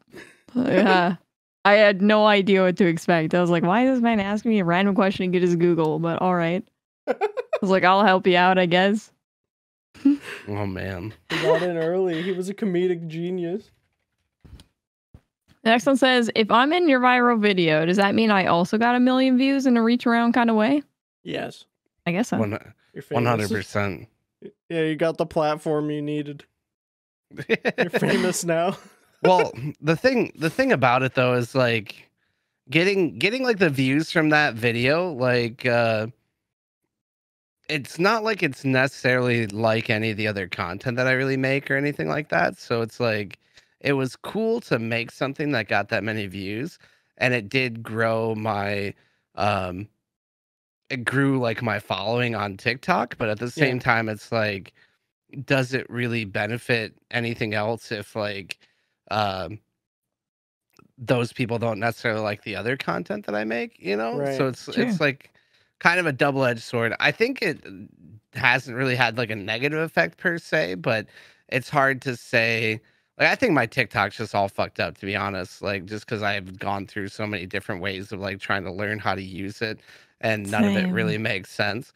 Speaker 2: Yeah. I had no idea what to expect. I was like, why is this man asking me a random question and get his Google? But all right. I was like, I'll help you out, I guess.
Speaker 3: Oh man.
Speaker 1: He got in early. He was a comedic genius.
Speaker 2: The next one says, if I'm in your viral video, does that mean I also got 1 million views in a reach around kind of way?
Speaker 1: Yes.
Speaker 2: I guess so.
Speaker 1: You're famous.
Speaker 3: 100%.
Speaker 1: Yeah, you got the platform you needed. You're famous now.
Speaker 3: Well, the thing about it though is like getting like the views from that video, like it's not like it's necessarily like any of the other content that I really make or anything like that. So it's like it was cool to make something that got that many views, and it did grow my it grew like my following on TikTok, but at the same time it's like, does it really benefit anything else if like those people don't necessarily like the other content that I make, you know?
Speaker 1: Right.
Speaker 3: So it's like kind of a double-edged sword. I think it hasn't really had like a negative effect per se, but it's hard to say. Like, I think my TikTok's just all fucked up, to be honest. Like, just because I've gone through so many different ways of like trying to learn how to use it, and none of it really makes sense.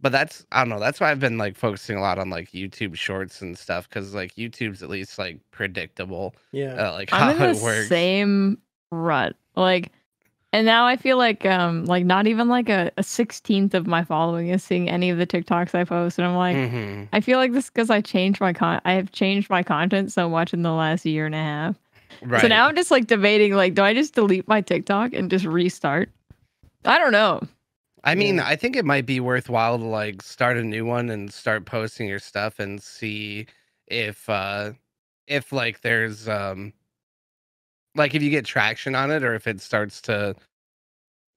Speaker 3: But I don't know. That's why I've been like focusing a lot on like YouTube Shorts and stuff, because like YouTube's at least like predictable.
Speaker 1: Yeah.
Speaker 3: Like
Speaker 2: I'm
Speaker 3: how
Speaker 2: in
Speaker 3: it
Speaker 2: the
Speaker 3: works.
Speaker 2: same rut. Like, and now I feel like not even like a 16th of my following is seeing any of the TikToks I post, and I'm like, I feel like this because I have changed my content so much in the last year and a half.
Speaker 3: Right.
Speaker 2: So now I'm just like debating, like, do I just delete my TikTok and just restart? I don't know.
Speaker 3: I mean, I think it might be worthwhile to like start a new one and start posting your stuff and see if like there's like if you get traction on it, or if it starts to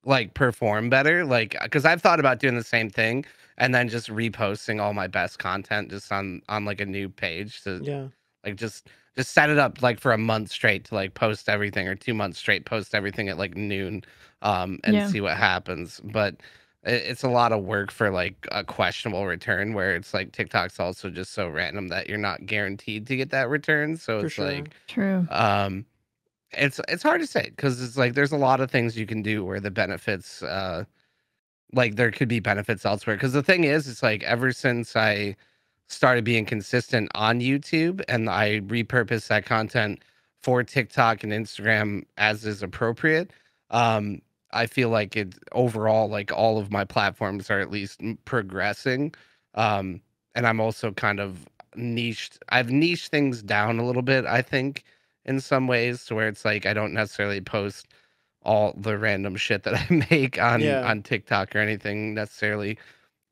Speaker 3: like perform better. Like, because I've thought about doing the same thing and then just reposting all my best content just on like a new page to like just set it up like for a month straight to like post everything, or 2 months straight post everything at like noon and see what happens. But it's a lot of work for like a questionable return, where it's like TikTok's also just so random that you're not guaranteed to get that return. So it's like
Speaker 2: true.
Speaker 3: It's hard to say, because it's like there's a lot of things you can do where the benefits like there could be benefits elsewhere. Because the thing is, it's like ever since I started being consistent on YouTube and I repurposed that content for TikTok and Instagram as is appropriate, I feel like it overall, like all of my platforms are at least progressing. And I'm also kind of I've niched things down a little bit, I think, in some ways, to where it's like I don't necessarily post all the random shit that I make on TikTok or anything necessarily,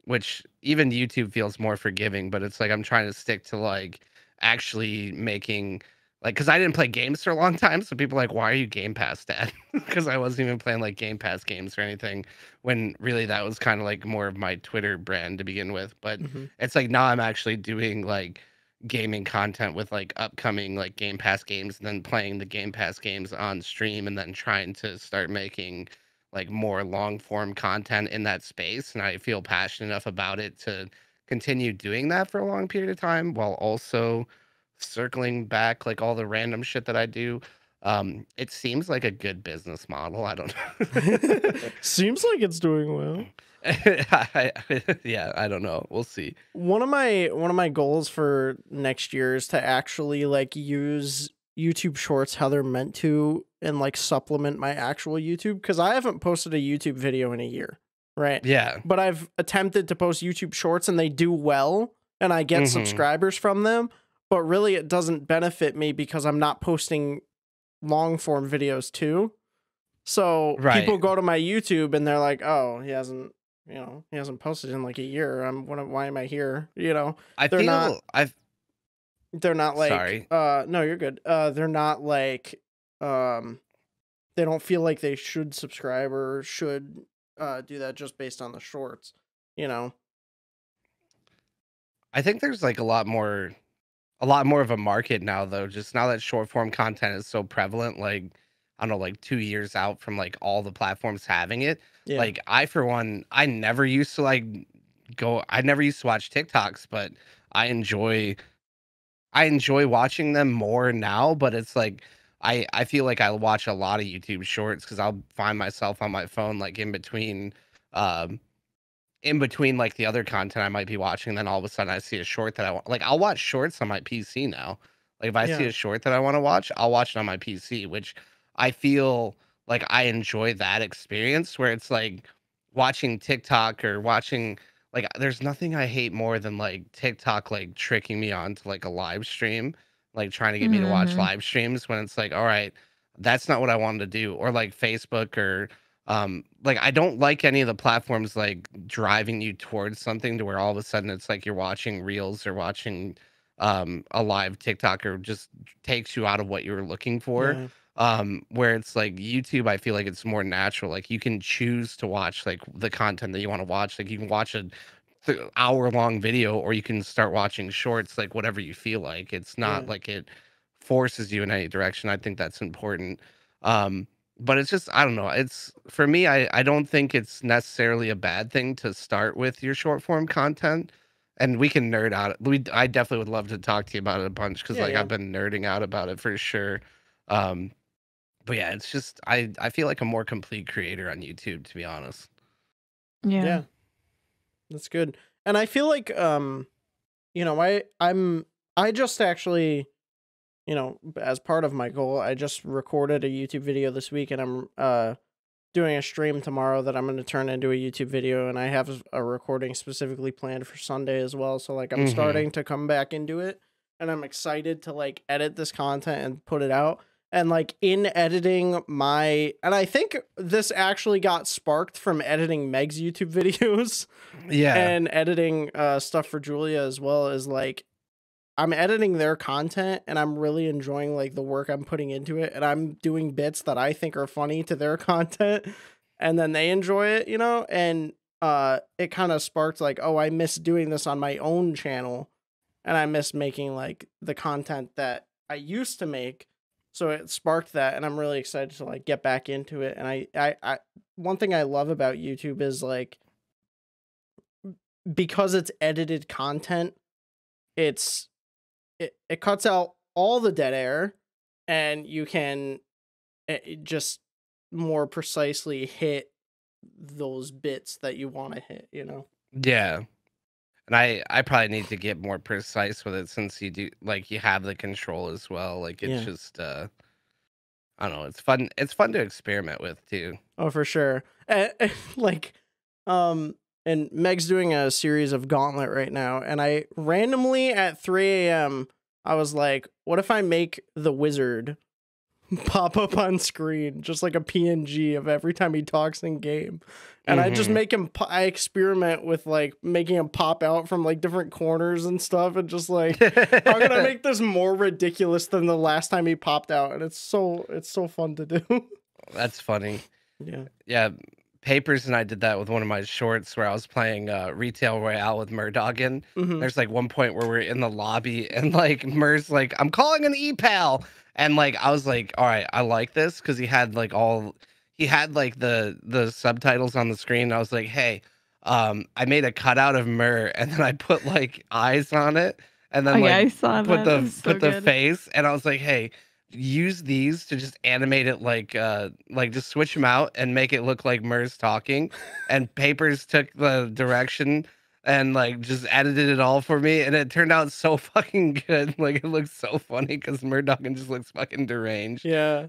Speaker 3: which even YouTube feels more forgiving. But it's like I'm trying to stick to like actually making, like, because I didn't play games for a long time, so people are like, why are you Game Pass Dad? Because I wasn't even playing like Game Pass games or anything, when really that was kind of like more of my Twitter brand to begin with. But it's like now I'm actually doing like gaming content with like upcoming like Game Pass games, and then playing the Game Pass games on stream, and then trying to start making like more long form content in that space. And I feel passionate enough about it to continue doing that for a long period of time, while also circling back like all the random shit that I do. It seems like a good business model. I don't know.
Speaker 1: Seems like it's doing well.
Speaker 3: Yeah, I don't know. We'll see.
Speaker 1: One of my goals for next year is to actually like use YouTube Shorts how they're meant to and like supplement my actual YouTube, because I haven't posted a YouTube video in a year, right?
Speaker 3: Yeah.
Speaker 1: But I've attempted to post YouTube Shorts and they do well and I get subscribers from them, but really it doesn't benefit me because I'm not posting long form videos too. So people go to my YouTube and they're like, "Oh, he hasn't posted in like a year. Why am I here?" You know, they're not like,
Speaker 3: sorry.
Speaker 1: No, you're good. They're not like, they don't feel like they should subscribe or should do that just based on the shorts, you know.
Speaker 3: I think there's like a lot more of a market now, though, just now that short form content is so prevalent. Like, I don't know, like 2 years out from like all the platforms having it.
Speaker 1: Yeah.
Speaker 3: Like, I for one, I never used to watch TikToks, but I enjoy watching them more now. But it's like I feel like I watch a lot of YouTube shorts because I'll find myself on my phone like in between like the other content I might be watching, then all of a sudden I see a short that I want. Like, I'll watch shorts on my PC now. Like, if I see a short that I want to watch, I'll watch it on my PC, which I feel like I enjoy that experience where it's like watching TikTok or watching, like, there's nothing I hate more than like TikTok like tricking me onto like a live stream, like trying to get me to watch live streams when it's like, all right, that's not what I wanted to do. Or like Facebook or like, I don't like any of the platforms like driving you towards something to where all of a sudden it's like you're watching reels or watching a live TikTok, or just takes you out of what you were looking for. Where it's like YouTube, I feel like it's more natural. Like, you can choose to watch like the content that you want to watch. Like, you can watch a hour-long video, or you can start watching shorts, like whatever you feel like. It's not like it forces you in any direction. I think that's important. But it's just, I don't know. It's, for me, I don't think it's necessarily a bad thing to start with your short form content. And we can nerd out. I definitely would love to talk to you about it a bunch, because I've been nerding out about it for sure. But yeah, it's just, I feel like a more complete creator on YouTube, to be honest.
Speaker 1: Yeah. That's good. And I feel like you know, I just actually, you know, as part of my goal, I just recorded a YouTube video this week, and I'm doing a stream tomorrow that I'm going to turn into a YouTube video, and I have a recording specifically planned for Sunday as well. So like, I'm starting to come back into it, and I'm excited to like edit this content and put it out. And like, in editing and I think this actually got sparked from editing Meg's YouTube videos. And editing stuff for Julia as well, is like, I'm editing their content and I'm really enjoying like the work I'm putting into it, and I'm doing bits that I think are funny to their content, and then they enjoy it, you know, and it kind of sparked like, oh, I miss doing this on my own channel, and I miss making like the content that I used to make. So it sparked that, and I'm really excited to like get back into it. And I one thing I love about YouTube is like, because it's edited content, it cuts out all the dead air, and you can just more precisely hit those bits that you want to hit, you know?
Speaker 3: Yeah. And I probably need to get more precise with it, since you do, like, you have the control as well. Like, it's just I don't know, it's fun. It's fun to experiment with too.
Speaker 1: Oh, for sure. Like, and Meg's doing a series of Gauntlet right now, and I randomly at 3 a.m. I was like, what if I make the wizard pop up on screen, just like a PNG of every time he talks in game? And I just make him, I experiment with like making him pop out from like different corners and stuff, and just like, how can I make this more ridiculous than the last time he popped out? And it's so fun to do.
Speaker 3: That's funny.
Speaker 1: Yeah.
Speaker 3: Yeah. Papers and I did that with one of my shorts where I was playing Retail Royale with Murdoggin. There's like one point where we're in the lobby, and like Mur's like, I'm calling an e-pal. And like, I was like, all right, I like this, because he had like the subtitles on the screen. I was like, hey, I made a cutout of Mur, and then I put like eyes on it, and then
Speaker 2: I saw
Speaker 3: put
Speaker 2: that.
Speaker 3: the face, and I was like, hey, use these to just animate it like just switch them out and make it look like Mur's talking, and Papers took the direction and like just edited it all for me, and it turned out so fucking good. Like it looks so funny because Murdoch just looks fucking deranged.
Speaker 1: Yeah.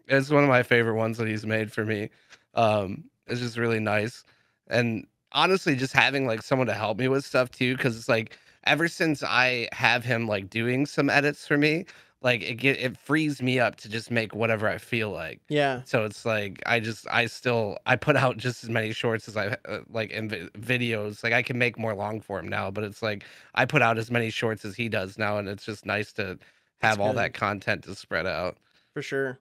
Speaker 3: It's one of my favorite ones that he's made for me. It's just really nice, and honestly, just having like someone to help me with stuff too, because it's like ever since I have him like doing some edits for me, like it frees me up to just make whatever I feel like.
Speaker 1: Yeah.
Speaker 3: So it's like I put out just as many shorts as I like in videos. Like I can make more long form now, but it's like I put out as many shorts as he does now, and it's just nice to
Speaker 1: That's
Speaker 3: have all
Speaker 1: good.
Speaker 3: that content to spread out.
Speaker 1: For sure.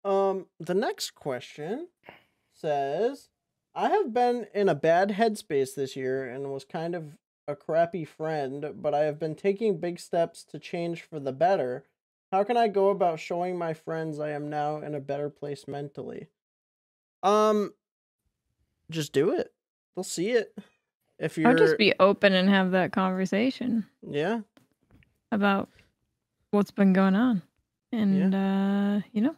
Speaker 1: The next question says, I have been in a bad headspace this year and was kind of a crappy friend, but I have been taking big steps to change for the better. How can I go about showing my friends I am now in a better place mentally? Just do it. They'll see it. If you're
Speaker 2: I'll just be open and have that conversation
Speaker 1: yeah.
Speaker 2: about what's been going on. And you know,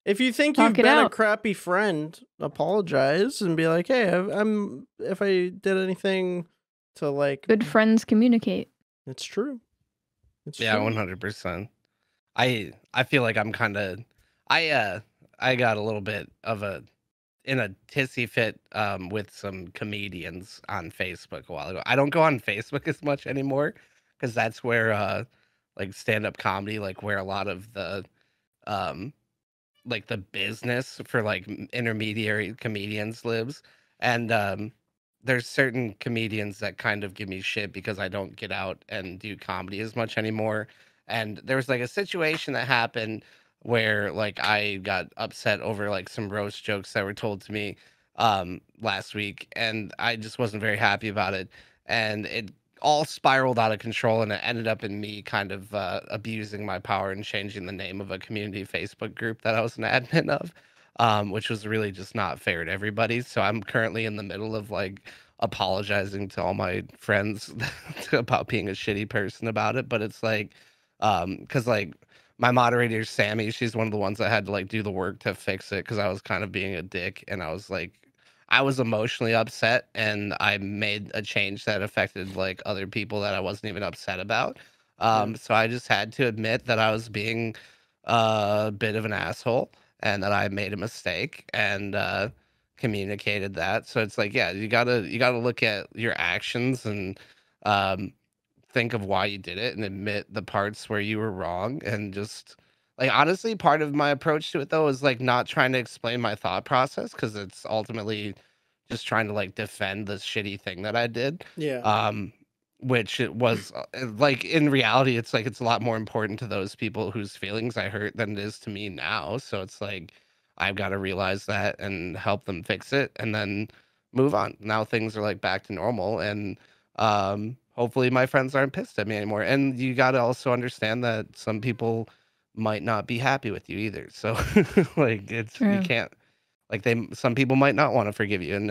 Speaker 1: If you think
Speaker 2: Talk
Speaker 1: you've
Speaker 2: it
Speaker 1: been a
Speaker 2: out.
Speaker 1: crappy friend, apologize and be like, "Hey, I'm if I did anything to like."
Speaker 2: good friends communicate.
Speaker 1: It's true. It's
Speaker 3: Yeah,
Speaker 1: true.
Speaker 3: 100%. I feel like I'm kind of I got a little bit of in a tissy fit with some comedians on Facebook a while ago. I don't go on Facebook as much anymore because that's where like stand-up comedy, like where a lot of the um like the business for like intermediary comedians lives. And there's certain comedians that kind of give me shit because I don't get out and do comedy as much anymore. And there was like a situation that happened where like I got upset over like some roast jokes that were told to me last week, and I just wasn't very happy about it. And it all spiraled out of control, and it ended up in me kind of abusing my power and changing the name of a community Facebook group that I was an admin of, which was really just not fair to everybody. So I'm currently in the middle of like apologizing to all my friends about being a shitty person about it. But it's like, because like my moderator Sammy, she's one of the ones that had to like do the work to fix it because I was kind of being a dick, and I was like, I was emotionally upset, and I made a change that affected like other people that I wasn't even upset about. So I just had to admit that I was being a bit of an asshole and that I made a mistake, and communicated that. So it's like, yeah, you gotta look at your actions and um, think of why you did it and admit the parts where you were wrong, and just like honestly, part of my approach to it though is like not trying to explain my thought process because it's ultimately just trying to like defend this shitty thing that I did.
Speaker 1: Yeah.
Speaker 3: Which it was like in reality, it's like it's a lot more important to those people whose feelings I hurt than it is to me now. So it's like I've got to realize that and help them fix it, and then move on. Now things are like back to normal, and hopefully my friends aren't pissed at me anymore. And you got to also understand that some people might not be happy with you either. So like it's you
Speaker 2: True.
Speaker 3: can't like some people might not want to forgive you, and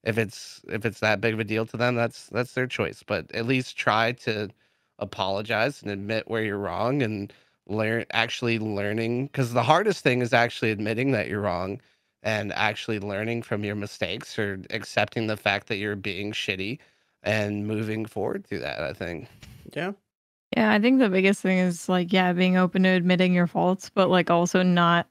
Speaker 3: if it's that big of a deal to them, that's their choice. But at least try to apologize and admit where you're wrong, and actually learning, because the hardest thing is actually admitting that you're wrong and actually learning from your mistakes, or accepting the fact that you're being shitty and moving forward through that, I think.
Speaker 1: Yeah.
Speaker 2: Yeah, I think the biggest thing is like, yeah, being open to admitting your faults, but like also not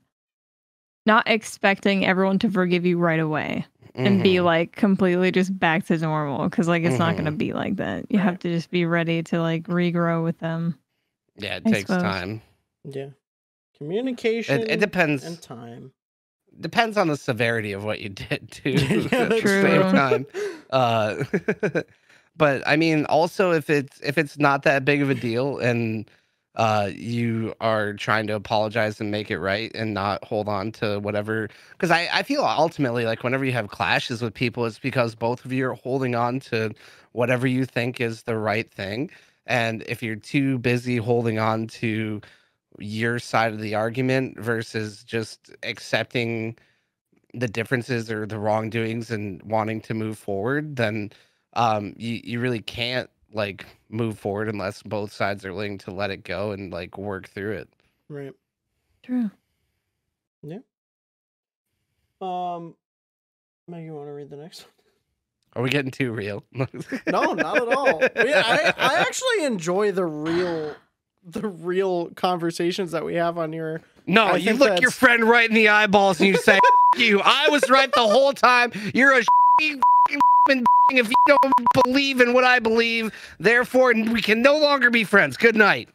Speaker 2: expecting everyone to forgive you right away and be
Speaker 3: Mhm.
Speaker 2: like completely just back to normal, because like it's not gonna
Speaker 3: Mhm.
Speaker 2: be like that. You
Speaker 1: Right.
Speaker 2: have to just be ready to like regrow with them.
Speaker 3: Yeah, it
Speaker 2: I
Speaker 3: takes
Speaker 2: suppose.
Speaker 3: time.
Speaker 1: Yeah. Communication
Speaker 3: It depends.
Speaker 1: and time.
Speaker 3: Depends on the severity of what you did too
Speaker 1: Yeah,
Speaker 3: at the
Speaker 1: that's
Speaker 3: same
Speaker 2: True.
Speaker 3: time. Uh but I mean also if it's not that big of a deal, and you are trying to apologize and make it right and not hold on to whatever, because I feel ultimately like whenever you have clashes with people, it's because both of you are holding on to whatever you think is the right thing. And if you're too busy holding on to your side of the argument versus just accepting the differences or the wrongdoings and wanting to move forward, then you really can't like move forward unless both sides are willing to let it go and like work through it.
Speaker 1: Right.
Speaker 2: True.
Speaker 1: Meg, you want to read the next one?
Speaker 3: Are we getting too real?
Speaker 1: No, not at all. I actually enjoy the real conversations that we have on here.
Speaker 3: No,
Speaker 1: I
Speaker 3: you
Speaker 1: think
Speaker 3: look
Speaker 1: that's-
Speaker 3: your friend right in the eyeballs and you say, you. I was right the whole time. You're a if you don't believe in what I believe, therefore we can no longer be friends. Good night.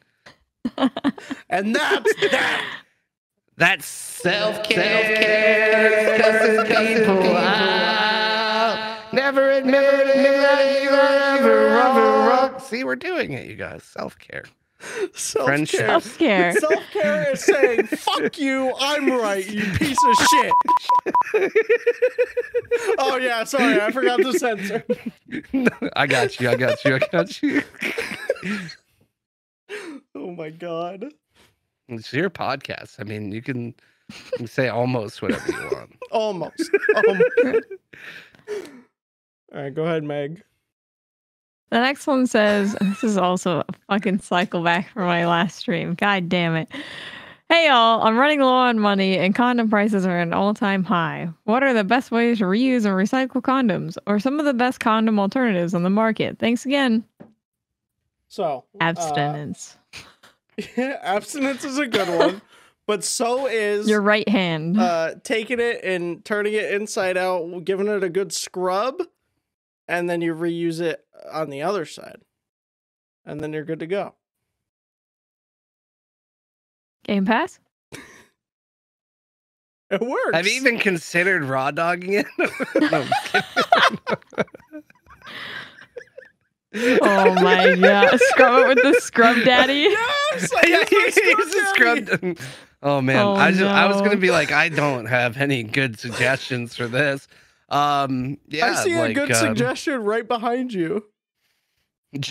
Speaker 1: And that's that.
Speaker 3: That's self-care. Cussing people out. Never admit that you're ever wrong. See, we're doing it, you guys. Self-care. Friendship.
Speaker 2: Self-care.
Speaker 1: Self-care is saying, fuck you, I'm right, you piece of shit. Oh, yeah, sorry, I forgot to censor.
Speaker 3: I got you.
Speaker 1: Oh, my God.
Speaker 3: It's your podcast. I mean, you can say almost whatever you want.
Speaker 1: Almost. All right, go ahead, Meg.
Speaker 2: The next one says, this is also a fucking cycle back from my last stream. God damn it. Hey y'all, I'm running low on money and condom prices are at an all-time high. What are the best ways to reuse and recycle condoms? Or some of the best condom alternatives on the market? Thanks again.
Speaker 1: So.
Speaker 2: Abstinence.
Speaker 1: Abstinence is a good one. But so is
Speaker 2: your right hand.
Speaker 1: Taking it and turning it inside out, giving it a good scrub, and then you reuse it on the other side. And then you're good to go.
Speaker 2: Game Pass?
Speaker 1: It works.
Speaker 3: Have you even considered raw dogging it? No, I'm kidding.
Speaker 2: Oh my god. Scrub it with the scrub daddy?
Speaker 1: Yes!
Speaker 3: He's a scrub. Oh man.
Speaker 2: Oh,
Speaker 3: I was
Speaker 2: no.
Speaker 3: gonna be like, I don't have any good suggestions for this. Yeah,
Speaker 1: I see a
Speaker 3: like,
Speaker 1: good suggestion right behind you.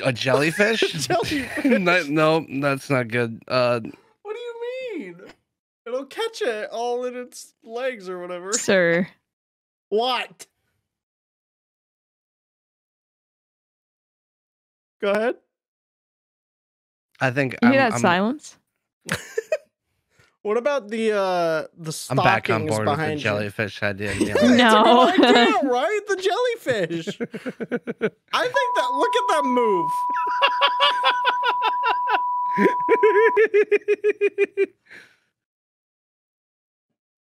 Speaker 3: A jellyfish?
Speaker 1: Jellyfish.
Speaker 3: No, that's not good.
Speaker 1: What do you mean? It'll catch it all in its legs or whatever.
Speaker 2: Sir.
Speaker 1: What? Go ahead.
Speaker 3: I think
Speaker 2: You hear that silence?
Speaker 1: What about the
Speaker 3: I'm back on
Speaker 1: stockings
Speaker 3: board with the
Speaker 1: behind you?
Speaker 3: jellyfish idea. Yeah.
Speaker 1: It's a
Speaker 2: No.
Speaker 1: good idea, right? The jellyfish. I think that. Look at that move.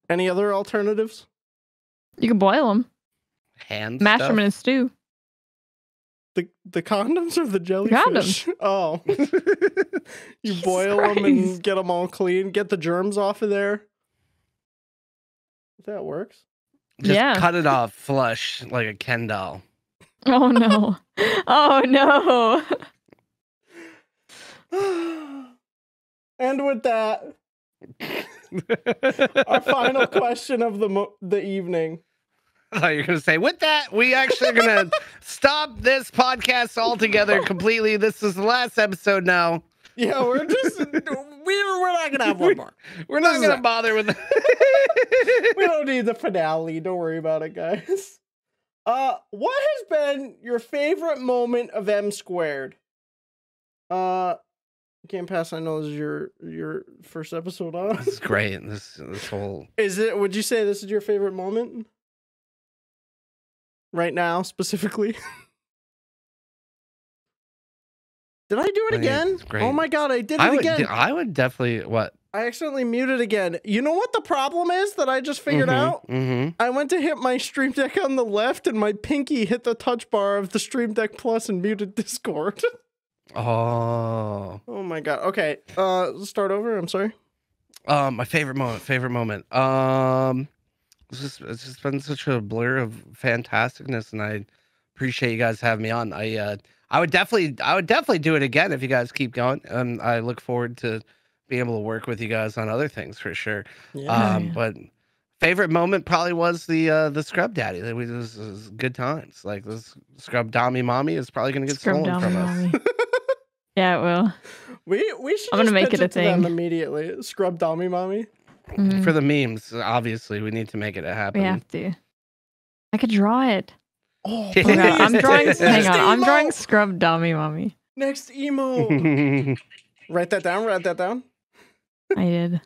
Speaker 1: Any other alternatives?
Speaker 2: You can boil them.
Speaker 3: Hand
Speaker 2: Mash
Speaker 3: stuff?
Speaker 2: them in a stew.
Speaker 1: The condoms or the jellyfish?
Speaker 2: Condoms.
Speaker 1: Oh, you
Speaker 2: Jesus
Speaker 1: boil them
Speaker 2: Christ.
Speaker 1: and get them all clean. Get the germs off of there. That works.
Speaker 3: Just
Speaker 2: Yeah.
Speaker 3: cut it off flush like a Ken doll.
Speaker 2: Oh no. Oh no.
Speaker 1: And with that, our final question of the evening.
Speaker 3: I thought you were going to say, with that, we actually are going to stop this podcast altogether completely. This is the last episode now.
Speaker 1: Yeah, we're just we're not gonna have one more.
Speaker 3: We're not
Speaker 1: This is
Speaker 3: going to
Speaker 1: it.
Speaker 3: bother with
Speaker 1: We don't need the finale. Don't worry about it, guys. What has been your favorite moment of M Squared? Game Pass, I know this is your first episode on.
Speaker 3: This is great. This whole...
Speaker 1: Is it? Would you say this is your favorite moment? Right now, specifically. Did I do it
Speaker 3: I think
Speaker 1: again?
Speaker 3: it's great.
Speaker 1: Oh my god, I did it again.
Speaker 3: I would definitely... What?
Speaker 1: I accidentally muted again. You know what the problem is that I just figured out?
Speaker 3: Mm-hmm.
Speaker 1: I went to hit my Stream Deck on the left and my pinky hit the touch bar of the Stream Deck Plus and muted Discord.
Speaker 3: Oh.
Speaker 1: Oh my god. Okay. Start over. I'm sorry.
Speaker 3: My favorite moment. It's just been such a blur of fantasticness, and I appreciate you guys having me on. I would definitely do it again if you guys keep going, and I look forward to being able to work with you guys on other things for sure.
Speaker 1: Yeah.
Speaker 3: But favorite moment probably was the scrub daddy. It was good times. Like this scrub dommy mommy is probably gonna get
Speaker 2: Scrub
Speaker 3: stolen
Speaker 2: down
Speaker 3: from us.
Speaker 2: mommy. Yeah, it will.
Speaker 1: We should
Speaker 2: I'm gonna
Speaker 1: just
Speaker 2: make
Speaker 1: pitch
Speaker 2: it a
Speaker 1: to them
Speaker 2: thing.
Speaker 1: immediately. Scrub Dommy Mommy.
Speaker 2: Mhm.
Speaker 3: For the memes, obviously, we need to make it happen.
Speaker 2: We have to. I could draw it.
Speaker 1: Oh,
Speaker 2: Oh, God, I'm drawing.
Speaker 1: Next
Speaker 2: Hang on. I'm
Speaker 1: emo.
Speaker 2: drawing scrub dummy mommy.
Speaker 1: Next emo. Write that down. Write that down.
Speaker 2: I did.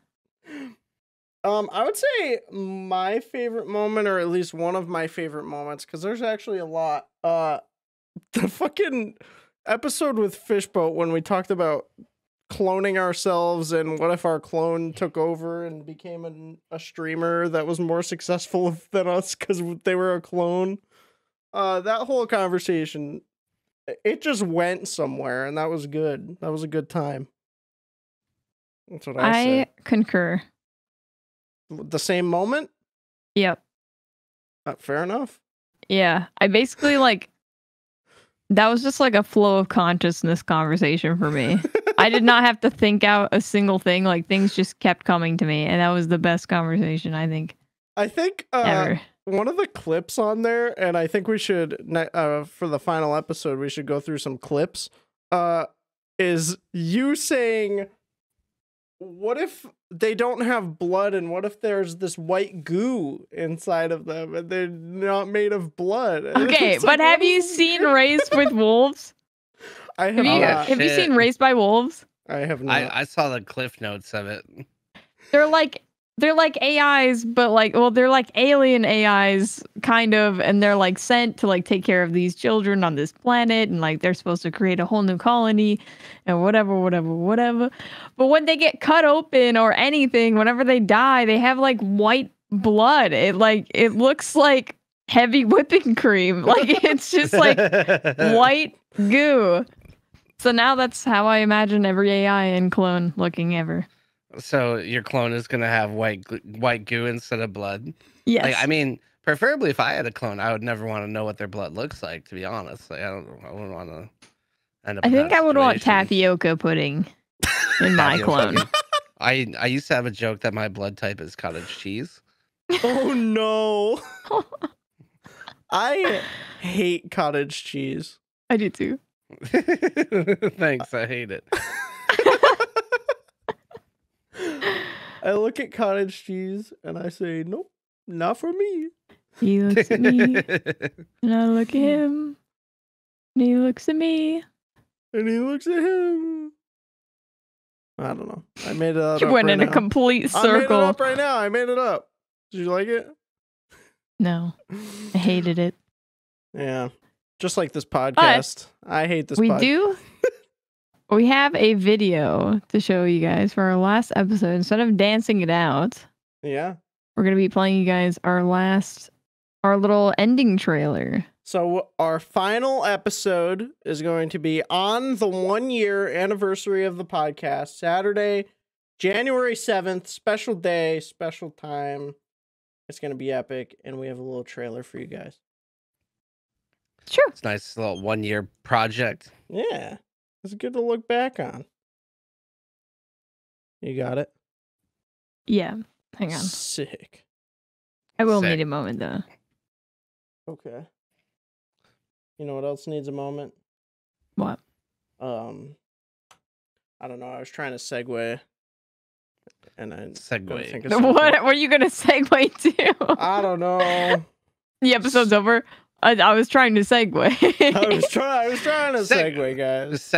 Speaker 1: I would say my favorite moment, or at least one of my favorite moments, because there's actually a lot. The fucking episode with Fishboat when we talked about cloning ourselves and what if our clone took over and became a streamer that was more successful than us because they were a clone. That whole conversation, it just went somewhere, and that was good. That was a good time. That's what I say.
Speaker 2: I concur.
Speaker 1: The same moment?
Speaker 2: Yep.
Speaker 1: Fair enough.
Speaker 2: Yeah. I basically like that was just like a flow of consciousness conversation for me. I did not have to think out a single thing. Like things just kept coming to me, and that was the best conversation I think. Ever.
Speaker 1: One of the clips on there, and I think we should for the final episode we should go through some clips. Is you saying, what if they don't have blood, and what if there's this white goo inside of them and they're not made of blood?
Speaker 2: Okay, but have you seen Raised with Wolves?
Speaker 1: I have not.
Speaker 2: Have you seen Raised by Wolves?
Speaker 1: I have not.
Speaker 3: I saw the cliff notes of it.
Speaker 2: They're like AIs, but like, well, they're like alien AIs kind of, and they're like sent to like take care of these children on this planet, and like they're supposed to create a whole new colony and whatever. But when they get cut open or anything, whenever they die, they have like white blood. It looks like heavy whipping cream. Like it's just like white goo. So now that's how I imagine every AI and clone looking ever.
Speaker 3: So your clone is gonna have white goo instead of blood.
Speaker 2: Yes.
Speaker 3: Like, I mean, preferably if I had a clone, I would never want to know what their blood looks like. To be honest, like I wouldn't want to end up.
Speaker 2: I
Speaker 3: in
Speaker 2: think
Speaker 3: that
Speaker 2: I would want
Speaker 3: situation.
Speaker 2: tapioca pudding in my clone.
Speaker 3: I used to have a joke that my blood type is cottage cheese.
Speaker 1: Oh no! I hate cottage cheese.
Speaker 2: I do too.
Speaker 3: Thanks, I hate it.
Speaker 1: I look at cottage cheese and I say, nope, not for me.
Speaker 2: He looks at me, and I look at him, and he looks at me.
Speaker 1: And he looks at him. I don't know. I made it up.
Speaker 2: You went
Speaker 1: right
Speaker 2: in a
Speaker 1: now.
Speaker 2: complete
Speaker 1: I made it
Speaker 2: circle.
Speaker 1: up right now. I made it up. Did you like it?
Speaker 2: No, I hated it.
Speaker 1: Yeah. Just like this podcast. I hate this podcast.
Speaker 2: We have a video to show you guys for our last episode. Instead of dancing it out,
Speaker 1: Yeah.
Speaker 2: we're going to be playing you guys our little ending trailer.
Speaker 1: So our final episode is going to be on the 1-year anniversary of the podcast, Saturday, January 7th, special day, special time. It's going to be epic, and we have a little trailer for you guys.
Speaker 2: Sure.
Speaker 3: It's a nice little 1-year project.
Speaker 1: Yeah. It's good to look back on. You got it?
Speaker 2: Yeah. Hang on.
Speaker 1: Sick.
Speaker 2: I will
Speaker 3: Sick.
Speaker 2: need a moment though.
Speaker 1: Okay. You know what else needs a moment?
Speaker 2: What?
Speaker 1: I don't know. I was trying to segue, and I don't
Speaker 3: Segue.
Speaker 1: think of something.
Speaker 2: What were you going to segue to?
Speaker 1: I don't know.
Speaker 2: The episode's over. I was trying to segue.
Speaker 1: I was trying to segue, guys.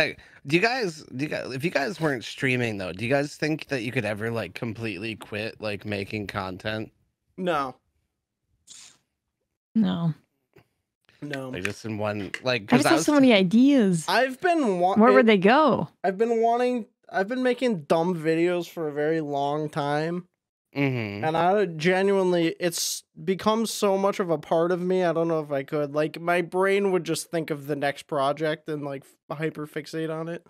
Speaker 3: Do you guys, if you guys weren't streaming though, do you guys think that you could ever like completely quit like making content?
Speaker 1: No.
Speaker 2: No.
Speaker 3: Like just in one, like,
Speaker 2: I just have so many ideas.
Speaker 1: I've been
Speaker 2: Where would they go?
Speaker 1: I've been making dumb videos for a very long time.
Speaker 3: Mm-hmm.
Speaker 1: And I genuinely, it's become so much of a part of me. I don't know if I could. Like, my brain would just think of the next project and, like, hyper fixate on it.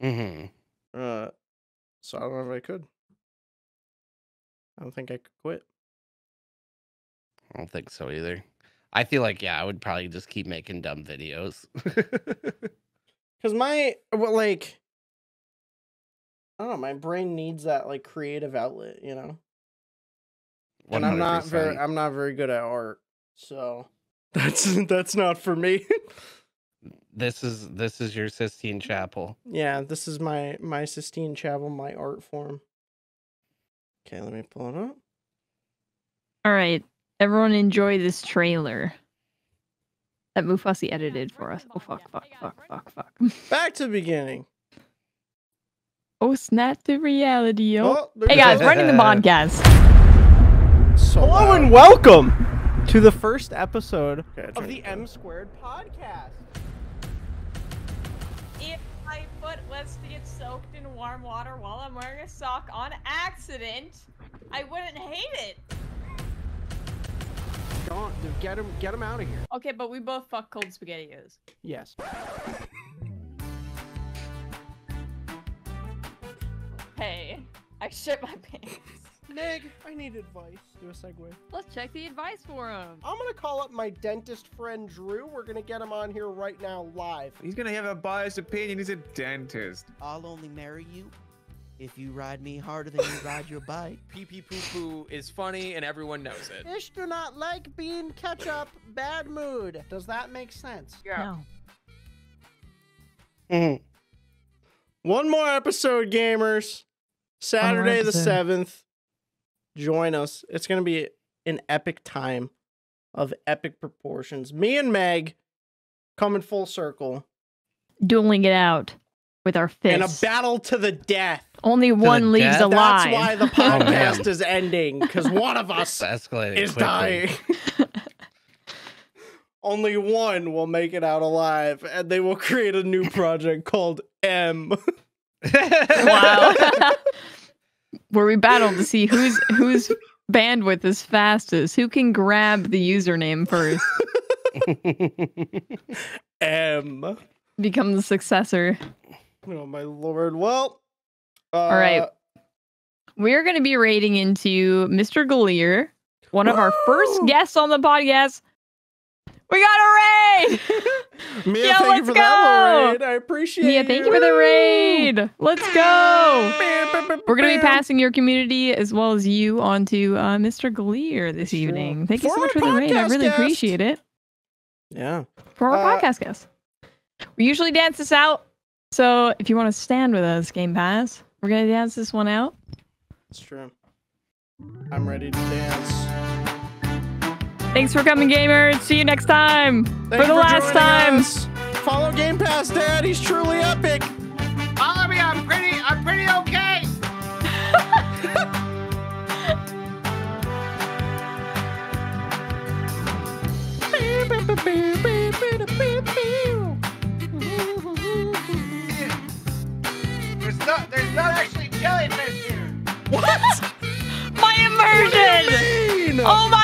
Speaker 3: Mm-hmm.
Speaker 1: So I don't know if I could. I don't think I could quit.
Speaker 3: I don't think so either. I feel like, yeah, I would probably just keep making dumb videos.
Speaker 1: Because I don't know, my brain needs that, like, creative outlet, you know? And I'm not
Speaker 3: 100%.
Speaker 1: very good at art, so that's not for me.
Speaker 3: This is your Sistine Chapel.
Speaker 1: Yeah, this is my Sistine Chapel, my art form. Okay, let me pull it up.
Speaker 2: All right. Everyone enjoy this trailer that Mufussy edited for us. Oh, fuck.
Speaker 1: Back to the beginning.
Speaker 2: Oh, snap to reality, yo.
Speaker 1: Oh, there
Speaker 2: Hey
Speaker 1: you
Speaker 2: guys,
Speaker 1: go.
Speaker 2: running the podcast.
Speaker 1: So hello and welcome to the first episode of the M Squared podcast.
Speaker 6: If my foot was to get soaked in warm water while I'm wearing a sock on accident, I wouldn't hate it.
Speaker 1: Don't get him out of here.
Speaker 6: Okay, but we both fuck cold spaghettios.
Speaker 1: Yes.
Speaker 6: Hey, I shit my pants.
Speaker 1: Meg, I need advice. Do a segue.
Speaker 2: Let's check the advice for him.
Speaker 1: I'm gonna call up my dentist friend Drew. We're gonna get him on here right now live.
Speaker 7: He's gonna have a biased opinion. He's a dentist.
Speaker 8: I'll only marry you if you ride me harder than you ride your bike.
Speaker 9: Pee pee poo poo is funny and everyone knows it.
Speaker 1: Fish do not like bean ketchup. Bad mood. Does that make sense?
Speaker 2: No.
Speaker 1: One more episode, gamers. Saturday the
Speaker 2: episode.
Speaker 1: 7th. Join us. It's going to be an epic time of epic proportions. Me and Meg coming full circle
Speaker 2: Dueling it out with our
Speaker 1: in a
Speaker 2: fists.
Speaker 1: battle to the death.
Speaker 2: Only one leaves
Speaker 3: death?
Speaker 2: alive.
Speaker 1: That's why the
Speaker 3: man.
Speaker 1: podcast is ending, because one of us
Speaker 3: It's escalating
Speaker 1: is
Speaker 3: quickly.
Speaker 1: dying. Only one will make it out alive, and they will create a new project called M.
Speaker 2: Wow. Where we battle to see whose bandwidth is fastest, who can grab the username first,
Speaker 1: M.
Speaker 2: become the successor.
Speaker 1: Oh my lord. Well,
Speaker 2: All right. We're going to be raiding into Mr. Galeer, one of our first
Speaker 1: Woo!
Speaker 2: guests on the podcast. We got a raid!
Speaker 1: Mia,
Speaker 2: Yo,
Speaker 1: thank you
Speaker 2: let's
Speaker 1: for that
Speaker 2: go!
Speaker 1: little raid. I appreciate it.
Speaker 2: Mia, thank you for the raid. Let's go. We're going to be passing your community as well as you onto Mr. Galeer this
Speaker 1: Sure.
Speaker 2: evening. Thank you so
Speaker 1: For
Speaker 2: much
Speaker 1: our
Speaker 2: for the raid. I
Speaker 1: podcast
Speaker 2: really
Speaker 1: guest.
Speaker 2: appreciate it.
Speaker 1: Yeah.
Speaker 2: For our podcast guests. We usually dance this out. So if you want to stand with us, Game Pass, we're going to dance this one out.
Speaker 1: It's true. I'm ready to dance.
Speaker 2: Thanks for coming, gamers. See you next time.
Speaker 1: Thank
Speaker 2: for
Speaker 1: you
Speaker 2: the last
Speaker 1: joining
Speaker 2: time.
Speaker 1: us. Follow GamePassDad. He's truly epic.
Speaker 3: Follow me. I'm pretty okay. There's not actually jellyfish here.
Speaker 1: What?
Speaker 2: My immersion.
Speaker 1: What do you mean?
Speaker 2: Oh my